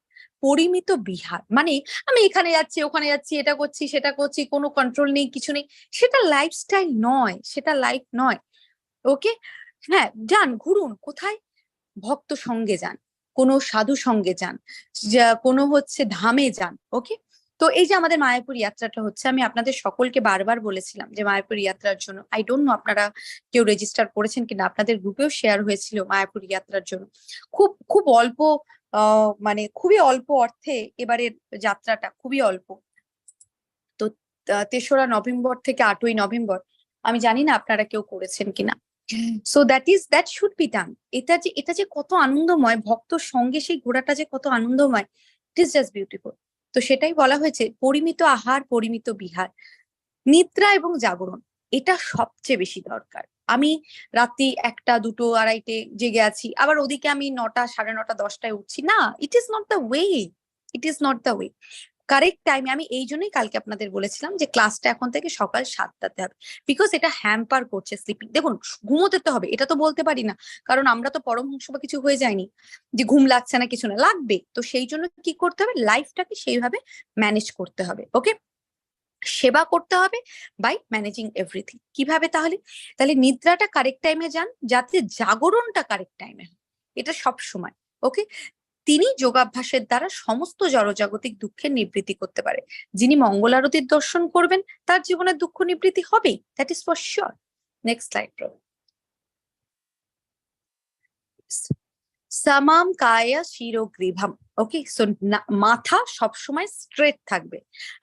পরিমিত বিহার, মানে আমি এখানে যাচ্ছি, ওখানে যাচ্ছি, এটা করছি, সেটা করছি, কোনো কন্ট্রোল নেই, কিছু নেই, সেটা লাইফস্টাইল নয়, সেটা লাইফ নয়, ওকে। হ্যাঁ, যান, ঘুরুন, কোথায়? ভক্ত সঙ্গে যান, কোনো সাধু সঙ্গে যান, কোনো হচ্ছে ধামে যান, ওকে। তো এই যে আমাদের মায়াপুর যাত্রাটা হচ্ছে, আমি আপনাদের সকলকে বারবার বলেছিলাম যে মায়াপুর যাত্রার জন্য, আই ডোন্ট নো আপনারা কেউ রেজিস্টার করেছেন কিনা, আপনাদের গ্রুপেও শেয়ার হয়েছিল মায়াপুর যাত্রার জন্য। খুব খুব অল্প, মানে খুবই অল্প অর্থে এবারের যাত্রাটা, খুবই অল্প। তো 3রা নভেম্বর থেকে 8ই নভেম্বর, আমি জানি না আপনারা কেউ করেছেন কিনা। So that should be done. এটা যে কত আনন্দময়, ভক্তর সঙ্গে সেই ঘোরাটা যে কত আনন্দময়, ইট ইজ জাস্ট বিউটিফুল। তো সেটাই বলা হয়েছে পরিমিত আহার, পরিমিত বিহার, নিদ্রা এবং জাগরণ, এটা সবচেয়ে বেশি দরকার। আমি রাত্রি 1টা 2টো 2:30 জেগে আছি, আবার ওদিকে আমি 9টা 9:30 10টায় উঠছি, না, ইট is not the way. It is not the way. Correct টাইমে, আমি এই জন্যই কালকে আপনাদের বলেছিলাম যে ক্লাসটা এখন থেকে সকাল 7টাতে হবে, বিকজ এটা হ্যাম্পার করছে স্লিপিং। দেখুন, ঘুমোতে তো হবে, এটা তো বলতে পারি না, কারণ আমরা তো পরমহংস বা কিছু হয়ে যায়নি যে ঘুম লাগছে না, কিছু না, লাগবে। তো সেই জন্য কি করতে হবে, লাইফটাকে সেইভাবে ম্যানেজ করতে হবে। ওকে, সেবা করতে হবে বাই ম্যানেজিং এভরিথিং। কিভাবে? তাহলে তাহলে নিদ্রাটা কারেক্ট টাইমে যান, যাতে জাগরণটা কারেক্ট টাইমে হয়, এটা সব সময়। ওকে, তিনি যোগাভ্যাসের দ্বারা সমস্ত জড়জাগতিক দুঃখের নিবৃত্তি করতে পারে। যিনি মঙ্গল আরতির দর্শন করবেন তার জীবনের দুঃখ নিবৃত্তি হবেই, that is for sure. Next slide প্রভু। সামাম কায়া শিরোগ্রীভম। ওকে, সো মাথা সবসময় স্ট্রেট থাকবে।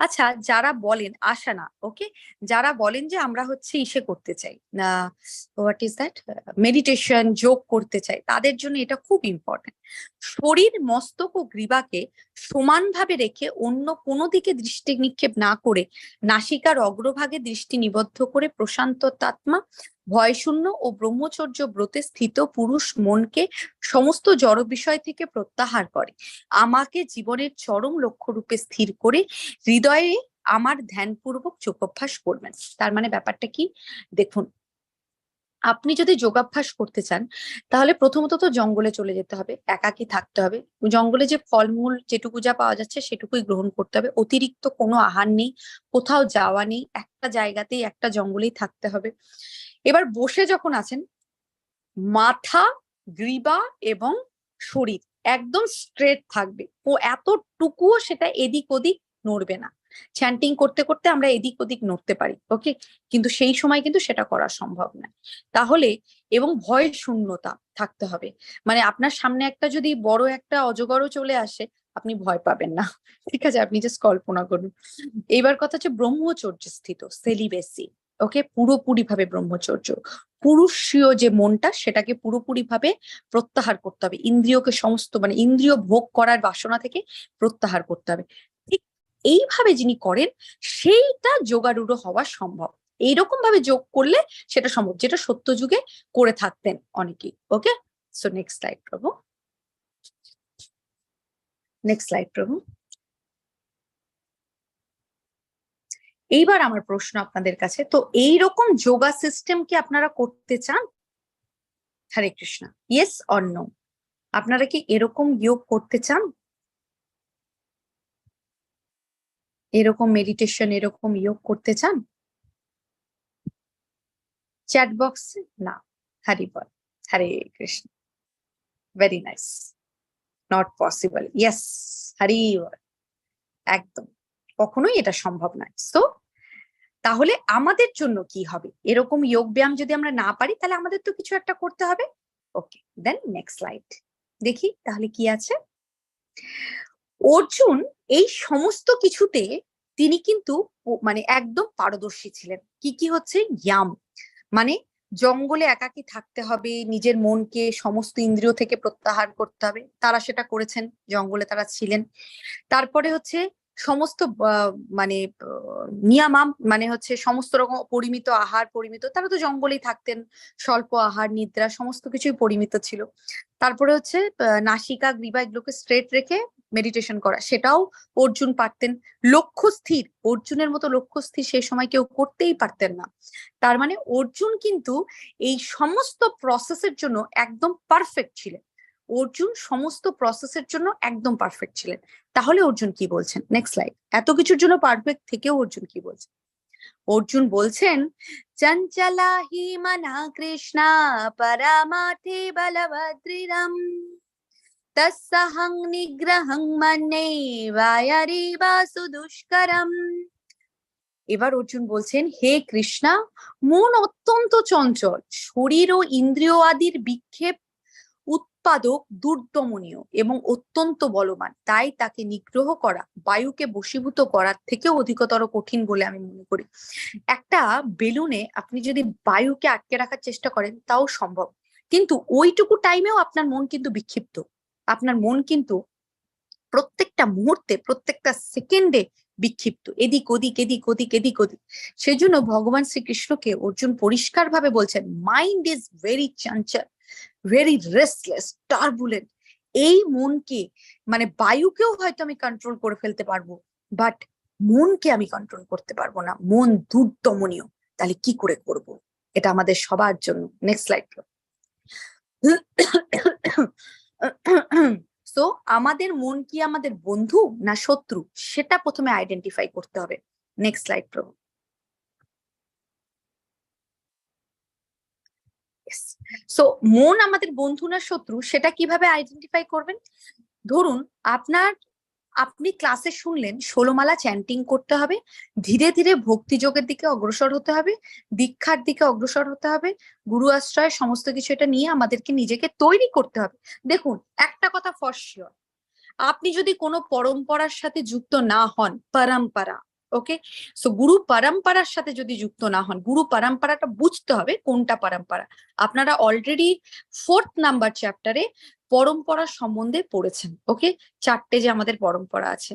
আচ্ছা, যারা বলেন আসানা, ওকে, যারা বলেন যে আমরা হচ্ছে ইসে করতে চাই না, হোয়াট ইজ দ্যাট, মেডিটেশন, যোগ করতে চাই, তাদের জন্য এটা খুব ইম্পর্টেন্ট। শরীর, মস্তক ও গ্রীবাকে সমানভাবে রেখে অন্য কোনো দিকে দৃষ্টি নিক্ষেপ না করে নাসিকার অগ্রভাগে দৃষ্টি নিবদ্ধ করে প্রশান্ততাত্মা ভয়শূন্য ও ব্রহ্মচর্য ব্রতে স্থিত পুরুষ মনকে সমস্ত জড় বিষয় থেকে প্রত্যাহার করে আমাকে জীবনের চরম লক্ষ্য রূপে স্থির করে হৃদয়ে আমার ধ্যানপূর্বক যোগাভ্যাস করবেন। তার মানে ব্যাপারটা কি, দেখুন, আপনি যদি যোগাভ্যাস করতে চান তাহলে প্রথমত তো জঙ্গলে চলে যেতে হবে, একাকী থাকতে হবে, জঙ্গলে যে ফলমূল যেটুকু যা পাওয়া যাচ্ছে সেটুকুই গ্রহণ করতে হবে, অতিরিক্ত কোনো আহার নেই, কোথাও যাওয়া নেই, একটা জায়গাতেই, একটা জঙ্গলেই থাকতে হবে। এবার বসে যখন আছেন, মাথা, গ্রীবা এবং শরীর একদম স্ট্রেট থাকবে, ও এতটুকুও সেটা এদিক ওদিক নড়বে না। চ্যান্টিং করতে করতে আমরা এদিক ওদিক নড়তে পারি, ওকে, কিন্তু সেই সময় কিন্তু সেটা করা সম্ভব না। তাহলে, এবং ভয় শূন্যতা থাকতে হবে, মানে আপনার সামনে একটা যদি বড় একটা অজগরও চলে আসে, আপনি ভয় পাবেন না, ঠিক আছে, আপনি জাস্ট কল্পনা করুন। এইবার কথা হচ্ছে ব্রহ্মচর্য স্থিত, সেলিবেসি। ওকে, পুরোপুরি ভাবে ব্রহ্মচর্য। পুরুষীয় যে মনটা, সেটাকে পুরোপুরি ভাবে প্রত্যাহার করতে হবে, ইন্দ্রিয়কে সমস্ত, মানে ইন্দ্রিয় ভোগ করার বাসনা থেকে প্রত্যাহার করতে হবে। ঠিক এইভাবে যিনি করেন, সেইটা যোগারূঢ় হওয়া সম্ভব। এইরকম ভাবে যোগ করলে সেটা সম্ভব, যেটা সত্য যুগে করে থাকতেন অনেকেই। ওকে, সো নেক্সট স্লাইড প্রভু। নেক্সট স্লাইড প্রভু। এইবার আমার প্রশ্ন আপনাদের কাছে, তো এইরকম যোগা সিস্টেম কি আপনারা করতে চান? হরে কৃষ্ণ, ইয়েস অর নো? আপনারা কি এরকম যোগ করতে চান? এরকম মেডিটেশন, এরকম যোগ করতে চান? চ্যাট বক্সে না। হরি বল, Hare Krishna, very nice, not possible, yes, Hari বল, একদম কখনোই এটা সম্ভব নয়। তো তাহলে আমাদের জন্য কি হবে, এরকম যোগ ব্যায়াম যদি আমরা না পারি, তাহলে আমাদের তো কিছু একটা করতে হবে। ওকে, দেন নেক্সট স্লাইড দেখি তাহলে কি আছে। অর্জুন এই সমস্ত কিছুতে তিনি কিন্তু মানে একদম পারদর্শী ছিলেন। কি কি হচ্ছে, ইয়াম, মানে জঙ্গলে একাকী থাকতে হবে, নিজের মনকে সমস্ত ইন্দ্রিয় থেকে প্রত্যাহার করতে হবে, তারা সেটা করেছেন, জঙ্গলে তারা ছিলেন। তারপরে হচ্ছে সমস্ত মানে নিয়ামাম, মানে হচ্ছে সমস্ত রকম পরিমিত আহার, পরিমিত, তারা তো জঙ্গলেই থাকতেন, স্বল্প আহার, নিদ্রা, সমস্ত কিছুই পরিমিত ছিল। তারপরে হচ্ছে নাসিকা, গ্রীবা এগুলোকে স্ট্রেট রেখে মেডিটেশন করা, সেটাও অর্জুন পারতেন। লক্ষ্য স্থির, অর্জুনের মতো লক্ষ্য স্থির সেই সময় কেউ করতেই পারতেন না। তার মানে অর্জুন কিন্তু এই সমস্ত প্রসেসের জন্য একদম পারফেক্ট ছিলেন। অর্জুন সমস্ত প্রসেসের জন্য একদম পারফেক্ট ছিলেন। তাহলে অর্জুন কি বলছেন, নেক্সট স্লাইড, এত কিছুর জন্য পারফেক্ট থেকেও অর্জুন কি বলছেন? অর্জুন বলছেন, চঞ্চলা হি মনা কৃষ্ণা পরমার্থে বলভদ্রিরম তস্সহং নিগ্রহং মনে বায়ারিবা সুদুষ্করম। এবার অর্জুন বলছেন, হে কৃষ্ণা, মন অত্যন্ত চঞ্চল, শরীর ও ইন্দ্রিয় আদির বিক্ষেপ উৎপাদক, দুর্দমনীয় এবং অত্যন্ত বলবান, তাই তাকে নিগ্রহ করা বায়ুকে বশীভূত করার থেকেও অধিকতর কঠিন বলে আমি মনে করি। একটা বেলুনে আপনি যদি বায়ুকে আটকে রাখার চেষ্টা করেন তাও সম্ভব, কিন্তু ওইটুকু টাইমেও আপনার মন কিন্তু বিক্ষিপ্ত, আপনার মন কিন্তু প্রত্যেকটা মুহূর্তে, প্রত্যেকটা সেকেন্ডে বিক্ষিপ্ত, এদিক ওদিক এদিক ওদিক এদিক ওদিক। সেই জন্য ভগবান শ্রীকৃষ্ণকে অর্জুন পরিষ্কার ভাবে বলছেন, mind is very Chanchal, very restless, turbulent. এই মনকে, মানে বায়ুকেও হয়তো আমি কন্ট্রোল করে ফেলতে পারবো, বাট মনকে আমি কন্ট্রোল করতে পারবো না। মন দুর্দমনীয়। তাহলে কি করে করব? এটা আমাদের সবার জন্য। Next slide. সো আমাদের মন কি আমাদের বন্ধু না শত্রু, সেটা প্রথমে আইডেন্টিফাই করতে হবে। Next slide Prabhu. সো মন আমাদের বন্ধু না শত্রু, সেটা কিভাবে আইডেন্টিফাই করবেন? ধরুন আপনি ক্লাসে শুনলেন 16 মালা চ্যান্টিং করতে হবে, ধীরে ধীরে ভক্তি যোগের দিকে অগ্রসর হতে হবে, দীক্ষার দিকে অগ্রসর হতে হবে, গুরু আশ্রয় সমস্ত কিছু এটা নিয়ে আমাদেরকে নিজেকে তৈরি করতে হবে। দেখুন একটা কথা ফর শিওর, আপনি যদি কোনো পরম্পরার সাথে যুক্ত না হন, পরম্পরা, ওকে, সো গুরু পরম্পরার সাথে যদি যুক্ত না হন, গুরু পরম্পরাটা বুঝতে হবে কোনটা পরম্পরা। আপনারা অলরেডি 4th নাম্বার চ্যাপ্টারে পরম্পরা সম্বন্ধে পড়েছেন, ওকে, 4টে যে আমাদের পরম্পরা আছে।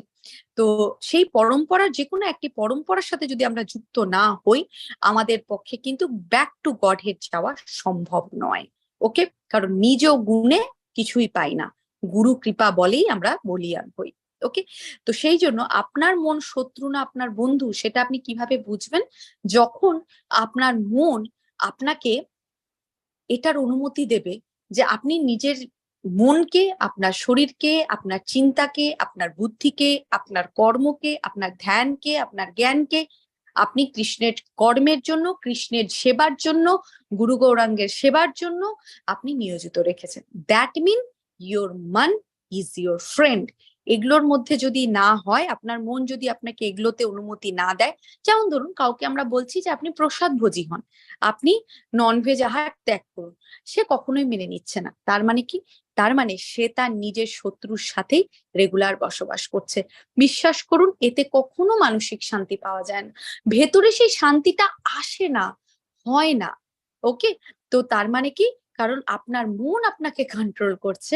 তো সেই পরম্পরার যে কোনো একটি পরম্পরার সাথে যদি আমরা যুক্ত না হই, আমাদের পক্ষে কিন্তু ব্যাক টু গড হেড যাওয়া সম্ভব নয়, ওকে। কারণ নিজ গুণে কিছুই পাই না, গুরু কৃপা বলেই আমরা বলিয়ান হই, ওকে। তো সেই জন্য আপনার মন শত্রু না আপনার বন্ধু, সেটা আপনি কিভাবে বুঝবেন? যখন আপনার মন আপনাকে এটার অনুমতি দেবে যে আপনি নিজের মনকে, আপনার শরীরকে, আপনার চিন্তাকে, আপনার বুদ্ধিকে, আপনার কর্মকে, আপনার ধ্যানকে, আপনার জ্ঞানকে আপনি কৃষ্ণের কর্মের জন্য, কৃষ্ণের সেবার জন্য, গুরু গৌরাঙ্গের সেবার জন্য আপনি নিয়োজিত রেখেছেন। দ্যাট মিন ইয়োর মন ইজ ইয়োর ফ্রেন্ড। এগুলোর মধ্যে যদি না হয়, আপনার মন যদি আপনাকে এগুলোতে অনুমতি না দেয়, যেমন ধরুন কাউকে আমরা বলছি যে আপনি প্রসাদ ভোজী হন, আপনি ননভেজ আহার ত্যাগ করুন, সে কখনোই মেনে নিচ্ছে না। তার মানে কি? তার মানে সে তার নিজের শত্রুর সাথেই রেগুলার বসবাস করছে। বিশ্বাস করুন, এতে কখনো মানসিক শান্তি পাওয়া যায় না, ভেতরে সেই শান্তিটা আসে না, হয় না, ওকে। তো তার মানে কি? কারণ আপনার মন আপনাকে কন্ট্রোল করছে,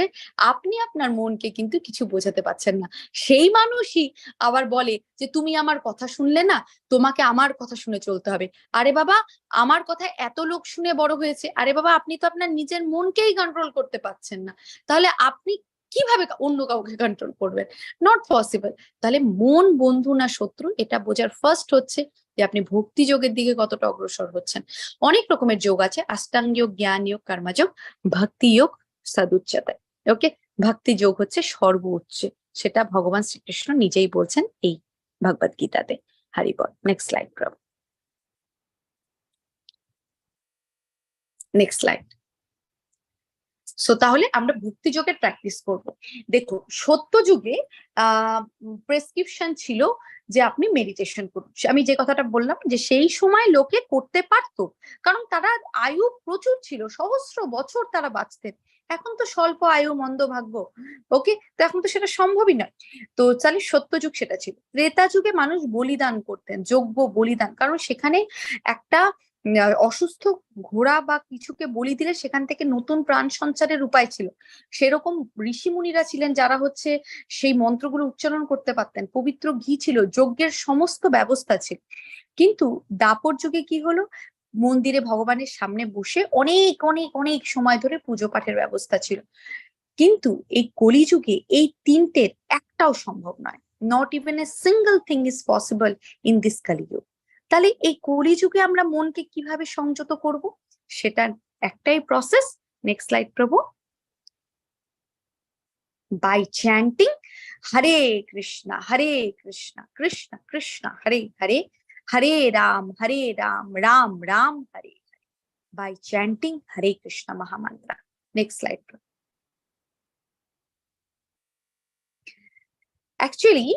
আপনি আপনার মনকে কিন্তু কিছু বোঝাতে পারছেন না। সেই মানুষই আবার বলে যে তুমি আমার কথা শুনলে না, তোমাকে আমার কথা শুনে চলতে হবে। আরে বাবা, আমার কথা এত লোক শুনে বড় হয়েছে, আরে বাবা আপনি তো আপনার নিজের মনকেই কন্ট্রোল করতে পারছেন না, তাহলে আপনি কিভাবে অন্য কাউকে কন্ট্রোল করবেন? Not possible. তাহলে মন বন্ধু না শত্রু, এটা বোঝার ফার্স্ট হচ্ছে যে আপনি ভক্তি যোগের দিকে কতটা অগ্রসর হচ্ছেন। অনেক রকমের যোগ আছে, অষ্টাঙ্গ যোগ, জ্ঞান যোগ, কর্মযোগ, ভক্তি যোগ, সদুচ্চতায়, ওকে। ভক্তি যোগ হচ্ছে সর্বোচ্চ, সেটা ভগবান শ্রীকৃষ্ণ নিজেই বলছেন এই ভগবত গীতাতে। হরি বল। নেক্সট স্লাইড প্রভু। Next slide. সো তাহলে আমরা ভক্তি যোগের প্র্যাকটিস করব। দেখুন সত্য যুগে প্রেসক্রিপশন ছিল যে আপনি মেডিটেশন করুন। আমি যে কথাটা বললাম যে সেই সময় লোকে করতে পারতো, কারণ তারা আয়ু প্রচুর ছিল, সহস্র বছর তারা বাঁচতেন। এখন তো স্বল্প আয়ু, মন্দ ভাগ্য, ওকে। তো এখন তো সেটা সম্ভবই নয়। তো তাহলে সত্য যুগ সেটা ছিল। ত্রেতা যুগে মানুষ বলিদান করতেন, যজ্ঞ বলিদান, কারণ সেখানে একটা অসুস্থ ঘোড়া বা কিছুকে বলি দিলে সেখান থেকে নতুন প্রাণ সঞ্চারের উপায় ছিল। সেরকম ঋষি মুনিরা ছিলেন যারা হচ্ছে সেই মন্ত্রগুলো উচ্চারণ করতে পারতেন, পবিত্র ঘি ছিল, যজ্ঞের সমস্ত ব্যবস্থা ছিল। কিন্তু দাপর যুগে কি হলো? মন্দিরে ভগবানের সামনে বসে অনেক অনেক অনেক সময় ধরে পুজো পাঠের ব্যবস্থা ছিল। কিন্তু এই কলিযুগে এই তিনটের একটাও সম্ভব নয়। Not even a single thing is possible in this কলিযুগ। তাহলে এই কলিযুগে আমরা মনকে কিভাবে সংযত করব? সেটার একটাই প্রসেস। নেক্সট স্লাইড প্রভু। By chanting Hare Krishna Krishna Krishna Hare Hare, Hare Ram Ram Ram Hare Hare, by chanting Hare Krishna মহামন্ত্র। Next slide. অ্যাকচুয়ালি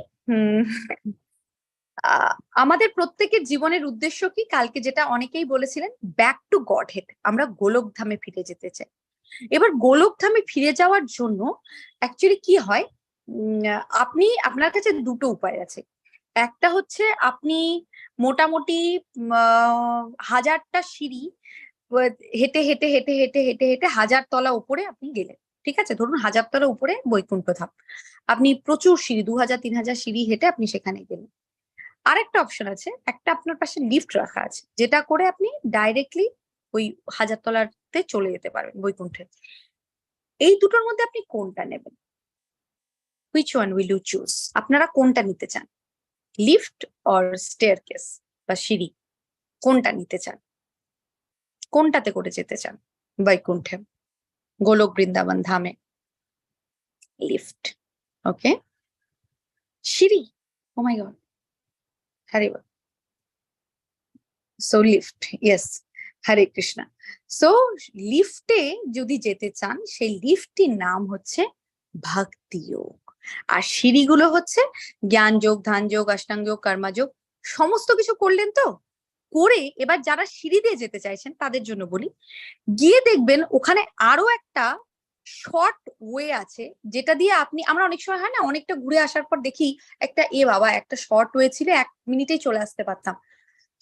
আমাদের প্রত্যেকের জীবনের উদ্দেশ্য কি? কালকে যেটা অনেকেই বলেছিলেন, ব্যাক টু গড হেড, আমরা গোলক ধামে ফিরে যেতে চাই। এবার গোলক ধামে ফিরে যাওয়ার জন্য অ্যাকচুয়ালি কি হয়, আপনি, আপনার কাছে দুটো উপায় আছে। একটা হচ্ছে আপনি মোটামুটি 1000টা সিঁড়ি হেঁটে হেঁটে হেঁটে হেঁটে হেঁটে হেঁটে 1000 তলা উপরে আপনি গেলেন, ঠিক আছে, ধরুন 1000 তলা উপরে বৈকুণ্ঠ ধাম। আপনি প্রচুর সিঁড়ি 2000-3000 সিঁড়ি হেঁটে আপনি সেখানে গেলেন। আরেকটা অপশন আছে, একটা আপনার পাশে লিফট রাখা আছে, যেটা করে আপনি ডাইরেক্টলি ওই 1000 তলাতে চলে যেতে পারবেন বৈকুণ্ঠে। এই দুটোর মধ্যে আপনি কোনটা নেবেন? Which one will you choose? আপনারা কোনটা নিতে চান, লিফট অর স্টেয়ারকেস বা সিঁড়ি, কোনটা নিতে চান? কোনটাতে করে যেতে চান বৈকুণ্ঠে, গোলক বৃন্দাবন ধামে? লিফট, ওকে। সিঁড়ি, ও মাই গড, হরে বল। সো লিফট, ইয়েস, হরে কৃষ্ণা। সো লিফটে যদি যেতে চান, সেই লিফটটির নাম হচ্ছে ভক্তি যোগ, আর সিঁড়িগুলো হচ্ছে জ্ঞান যোগ, ধ্যান যোগ, অষ্টাঙ্গ যোগ, কর্মযোগ। সমস্ত কিছু করলেন তো, করে এবার যারা সিঁড়ি দিয়ে যেতে চাইছেন তাদের জন্য বলি, গিয়ে দেখবেন ওখানে আরো একটা শর্ট ওয়ে আছে, যেটা দিয়ে আপনি, আমরা অনেক সময় হয় না, অনেকটা ঘুরে আসার পর দেখি একটা, এ বাবা একটা শর্ট ওয়ে ছিল, 1 মিনিটেই চলে আসতে পারতাম।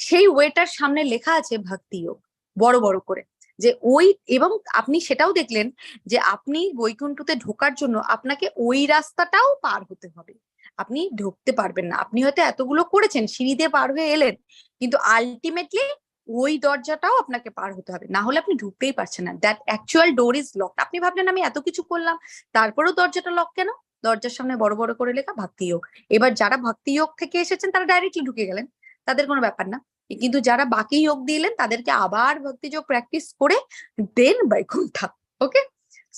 সেই ওয়েটার সামনে লেখা আছে ভক্তি যোগ, বড় বড় করে, যে ওই, এবং আপনি সেটাও দেখলেন যে আপনি বৈকুণ্ঠতে ঢোকার জন্য আপনাকে ওই রাস্তাটাও পার হতে হবে, আপনি ঢুকতে পারবেন না। আপনি হয়তো এতগুলো করেছেন, সিঁড়ি দিয়ে পার হয়ে এলেন, কিন্তু আলটিমেটলি ওই দরজাটাও আপনাকে পার হতে হবে, না হলে আপনি ঢুকতেই পারছেন না। That actual door is locked. আপনি ভাবলেন আমি এত কিছু করলাম, তারপরেও দরজাটা লক কেন? দরজার সামনে বড় বড় করে লেখা ভক্তি যোগ। এবার যারা ভক্তি যোগ থেকে এসেছেন তারা ডাইরেক্টলি ঢুকে গেলেন, তাদের কোনো ব্যাপার না। কিন্তু যারা বাকি যোগ দিলেন তাদেরকে আবার ভক্তি যোগ প্র্যাকটিস করে দেন বৈকুণ্ঠ। ওকে,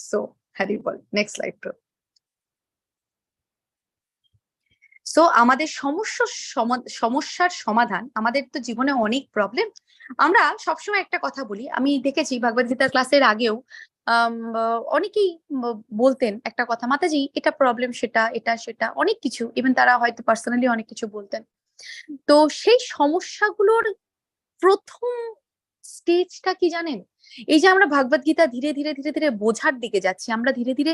সো হরি বল। Next slide. সো আমাদের সমস্যার সমাধান, আমাদের তো জীবনে অনেক প্রবলেম। আমরা সবসময় একটা কথা বলি, আমি দেখেছি ভগবদ গীতার ক্লাসের আগেও অনেকেই বলতেন একটা কথা, মাতাজি এটা প্রবলেম, সেটা এটা সেটা অনেক কিছু, ইভেন তারা হয়তো পার্সোনালি অনেক কিছু বলতেন। তো সেই সমস্যাগুলোর প্রথম স্টেজটা কি জানেন? এই যে আমরা ভগবদ গীতা ধীরে ধীরে ধীরে ধীরে বোঝার দিকে যাচ্ছি, আমরা ধীরে ধীরে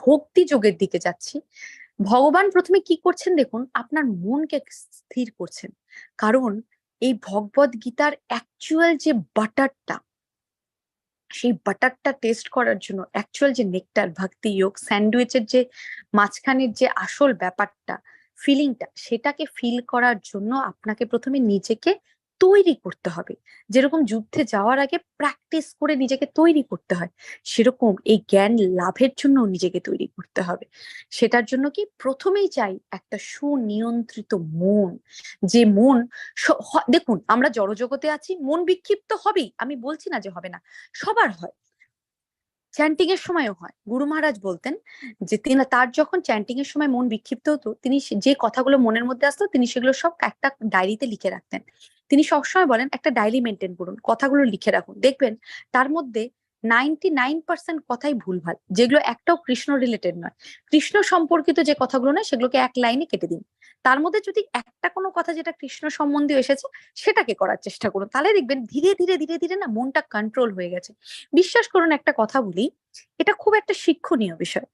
ভক্তি যোগের দিকে যাচ্ছি। ভগবান প্রথমে কি করছেন দেখুন, আপনার মনকে স্থির করছেন। কারণ এই ভগবদ গীতার অ্যাকচুয়াল যে বাটারটা, সেই বাটারটা টেস্ট করার জন্য, অ্যাকচুয়াল যে নেকটার ভক্তি যোগ, স্যান্ডউইচের যে মাঝখানের যে আসল ব্যাপারটা, ফিলিংটা, সেটাকে ফিল করার জন্য আপনাকে প্রথমে নিজেকে তৈরি করতে হবে। যেরকম যুদ্ধে যাওয়ার আগে প্র্যাকটিস করে নিজেকে তৈরি করতে হয়, সেরকম এই জ্ঞান লাভের জন্য নিজেকে তৈরি করতে হবে। সেটার জন্য কি প্রথমেই চাই একটা সুনিয়ন্ত্রিত মন। যে মন, দেখুন আমরা জড়জগতে আছি, মন বিক্ষিপ্ত হবেই, আমি বলছি না যে হবে না, সবার হয়। চ্যান্টিং এর সময়ও হয়। গুরু মহারাজ বলতেন যে তার যখন চ্যান্টিং এর সময় মন বিক্ষিপ্ত হতো, তিনি যে কথাগুলো মনের মধ্যে আসতো তিনি সেগুলো সব একটা ডায়েরিতে লিখে রাখতেন। তিনি সবসময় বলেন একটা ডায়েরি মেনটেন করুন, কথাগুলো লিখে রাখুন, দেখবেন তার মধ্যে 99% কথাই ভুলভাল, যেগুলো একটাও কৃষ্ণ রিলেটেড নয়। কৃষ্ণ সম্পর্কিত যে কথাগুলো নয় সেগুলোকে এক লাইনে কেটে দিন। তার মধ্যে যদি একটা কোনো কথা যেটা কৃষ্ণ সম্বন্ধে এসেছে সেটাকে করার চেষ্টা করুন, তাহলে দেখবেন ধীরে ধীরে ধীরে ধীরে না মনটা কন্ট্রোল হয়ে গেছে। বিশ্বাস করুন, একটা কথা বলি, এটা খুব একটা শিক্ষণীয় বিষয়।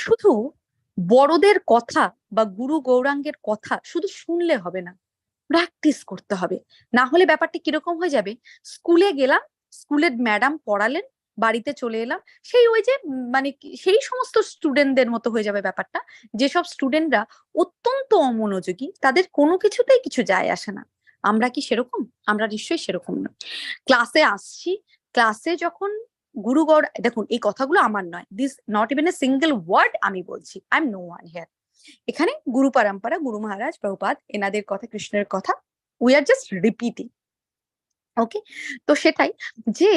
শুধু বড়দের কথা বা গুরু গৌরাঙ্গের কথা শুধু শুনলে হবে না, প্র্যাকটিস করতে হবে। না হলে ব্যাপারটা কিরকম হয়ে যাবে, স্কুলে গেলাম, স্কুলের ম্যাডাম পড়ালেন, বাড়িতে চলে এলাম, সেই ওই যে মানে সেই সমস্ত স্টুডেন্টদের মতো হয়ে যাবে ব্যাপারটা, যেসব স্টুডেন্টরা অত্যন্ত অমনোযোগী, তাদের কোনো কিছুতেই কিছু যায় আসে না। আমরা কি সেরকম? আমরা নিশ্চয়ই সেরকম নয়। ক্লাসে আসছি, ক্লাসে যখন গুরু গৌর, দেখুন এই কথাগুলো আমার নয়, this not even a single word আমি বলছি, I am no one here. এখানে গুরু পরম্পরা, গুরু মহারাজ প্রভুপাদ, এনাদের কথা, কৃষ্ণের কথা, উই আর জাস্ট রিপিটিং। ওকে, তো সেটাই যে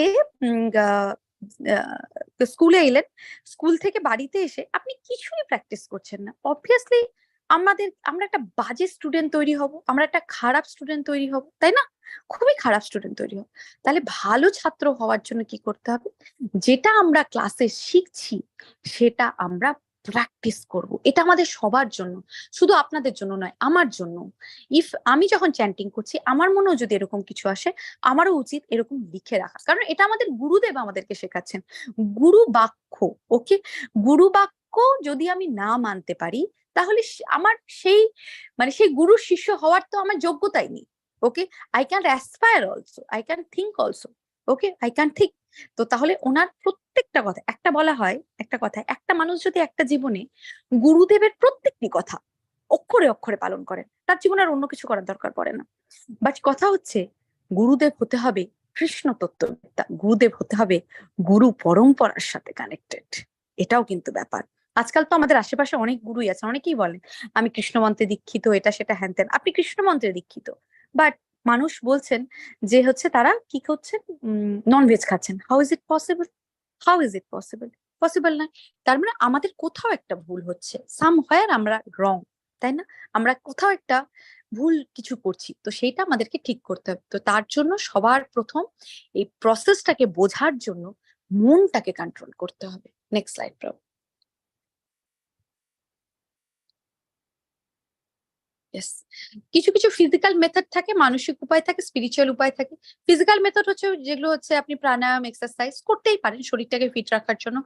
স্কুলে এলেন, স্কুল থেকে বাড়িতে এসে আপনি কিছুই প্র্যাকটিস করছেন না, অবভিয়াসলি আমরা একটা বাজে স্টুডেন্ট তৈরি হব, আমরা একটা খারাপ স্টুডেন্ট তৈরি হব, তাই না? খুবই খারাপ স্টুডেন্ট তৈরি হব। তাহলে ভালো ছাত্র হওয়ার জন্য কি করতে হবে? যেটা আমরা ক্লাসে শিখছি সেটা আমরা প্র্যাকটিস করব। এটা আমাদের সবার জন্য, শুধু আপনাদের জন্য নয়, আমার জন্য। আমি যখন চ্যান্টিং করছি, আমার মনেও যদি এরকম কিছু আসে, আমারও উচিত এরকম লিখে রাখা, কারণ এটা আমাদের গুরুদেব আমাদেরকে শেখাচ্ছেন। গুরু বাক্য, ওকে, গুরু বাক্য যদি আমি না মানতে পারি, তাহলে আমার সেই সেই গুরু শিষ্য হওয়ার তো আমার যোগ্যতাই নেই। Okay, I can aspire also, I can think also, okay, I can think, তো তাহলে ওনার প্রত্যেকটা কথা, একটা বলা হয় একটা কথা, একটা মানুষ যদি একটা জীবনে গুরুদেবের প্রত্যেকটি কথা অক্ষরে অক্ষরে পালন করেন, তার জীবনে আর অন্য কিছু করার দরকার পড়ে না। বাট কথা হচ্ছে গুরুদেব হতে হবে কৃষ্ণ তত্ত্ববেত্তা, গুরুদেব হতে হবে গুরু পরম্পরার সাথে কানেক্টেড। এটাও কিন্তু ব্যাপার। আজকাল তো আমাদের আশেপাশে অনেক গুরুই আছে, অনেকেই বলেন আমি কৃষ্ণ মন্ত্রে দীক্ষিত, এটা সেটা হ্যান ত্যান। আপনি কৃষ্ণ মন্ত্রে দীক্ষিত, বাট মানুষ বলছেন যে হচ্ছে তারা কি করছেন, নন ভেজ খাচ্ছেন। How is it possible? How is it possible? Possible নয়। তার মানে আমাদের কোথাও একটা ভুল হচ্ছে, সামহোয়ার আমরা রং, তাই না? আমরা কোথাও একটা ভুল কিছু করছি, তো সেইটা আমাদেরকে ঠিক করতে হবে। তো তার জন্য সবার প্রথম এই প্রসেসটাকে বোঝার জন্য মনটাকে কন্ট্রোল করতে হবে। নেক্সট স্লাইড প্রভু। কিছু কিছু ফিজিক্যাল মেথড থাকে, মানসিক উপায় থাকে, স্পিরিচুয়াল উপায় থাকে। ফিজিক্যাল মেথড হচ্ছে যেগুলো হচ্ছে আপনি প্রাণায়াম, এক্সারসাইজ করতেই পারেন শরীরটাকে ফিট রাখার জন্য।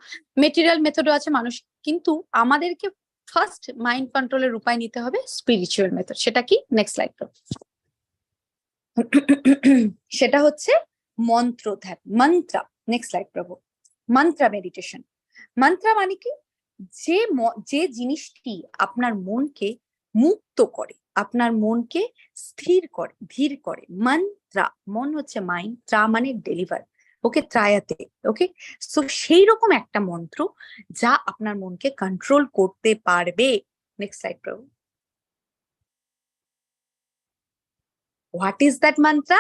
মেটেরিয়াল মেথডও আছে মানসিক, কিন্তু আমাদেরকে ফার্স্ট মাইন্ড কন্ট্রোলের উপায় নিতে হবে স্পিরিচুয়াল মেথড। সেটা কি? Next slide. সেটা হচ্ছে মন্ত্র ধ্যান, মন্ত্রা। নেক্সট স্লাইড প্রভু। মন্ত্রা মেডিটেশন। মন্ত্রা মানে কি? যে জিনিসটি আপনার মনকে মুক্ত করে, আপনার মনকে স্থির করে, ধীর করে। মন্ত্রা, মন হচ্ছে মাইন্ড, ত্রা মানে ডেলিভার, ওকে, ত্রায়াতে, ওকে। সো সেই রকম একটা মন্ত্র যা আপনার মনকে কন্ট্রোল করতে পারবে। নেক্সট স্লাইড প্রভু। What is that mantra?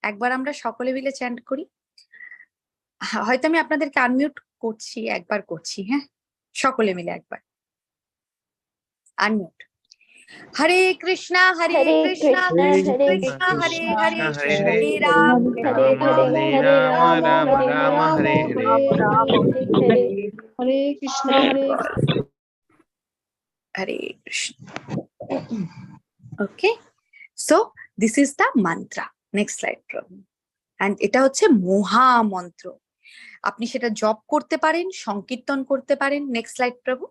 একবার আমরা সকলে মিলে চ্যান্ট করি। হয়তো আমি আপনাদেরকে আনমিউট করছি, একবার করছি, হ্যাঁ, সকলে মিলে একবার unmute. Hare Krishna Hare Krishna Krishna Krishna Hare Hare, Hare Ram Hare Ram Ram Ram Hare Hare. Hare Krishna Hare Hare Krishna. Okay, so this is the mantra. Next slide প্রভু। এন্ড এটা হচ্ছে মহা মন্ত্র। আপনি সেটা জপ করতে পারেন, সংকীর্তন করতে পারেন। নেক্সট স্লাইড প্রভু।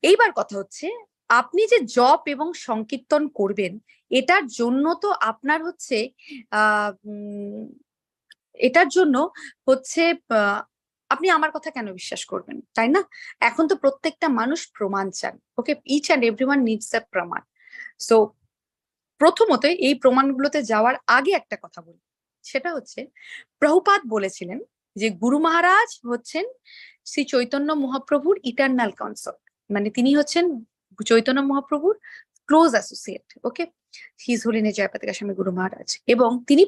এইবার কথা হচ্ছে আপনি যে জপ এবং সংকীর্তন করবেন, এটার জন্য তো আপনার হচ্ছে এটার জন্য হচ্ছে আপনি আমার কথা কেন বিশ্বাস করবেন, তাই না? এখন তো প্রত্যেকটা মানুষ প্রমাণ চান, okay, each and everyone needs a প্রমাণ। সো প্রথমত এই প্রমাণগুলোতে যাওয়ার আগে একটা কথা বলি, সেটা হচ্ছে প্রভুপাদ বলেছিলেন যে গুরু মহারাজ হচ্ছেন শ্রী চৈতন্য মহাপ্রভুর ইটার্নাল কনসার্ট, মানে তিনি হচ্ছেন চৈতন্য মহাপ্রভুর ক্লোজ অ্যাসোসিয়েট, ওকে। হিজ হোলিনেস জয়পাতাকা স্বামী গুরু মহারাজ, এবং তিনি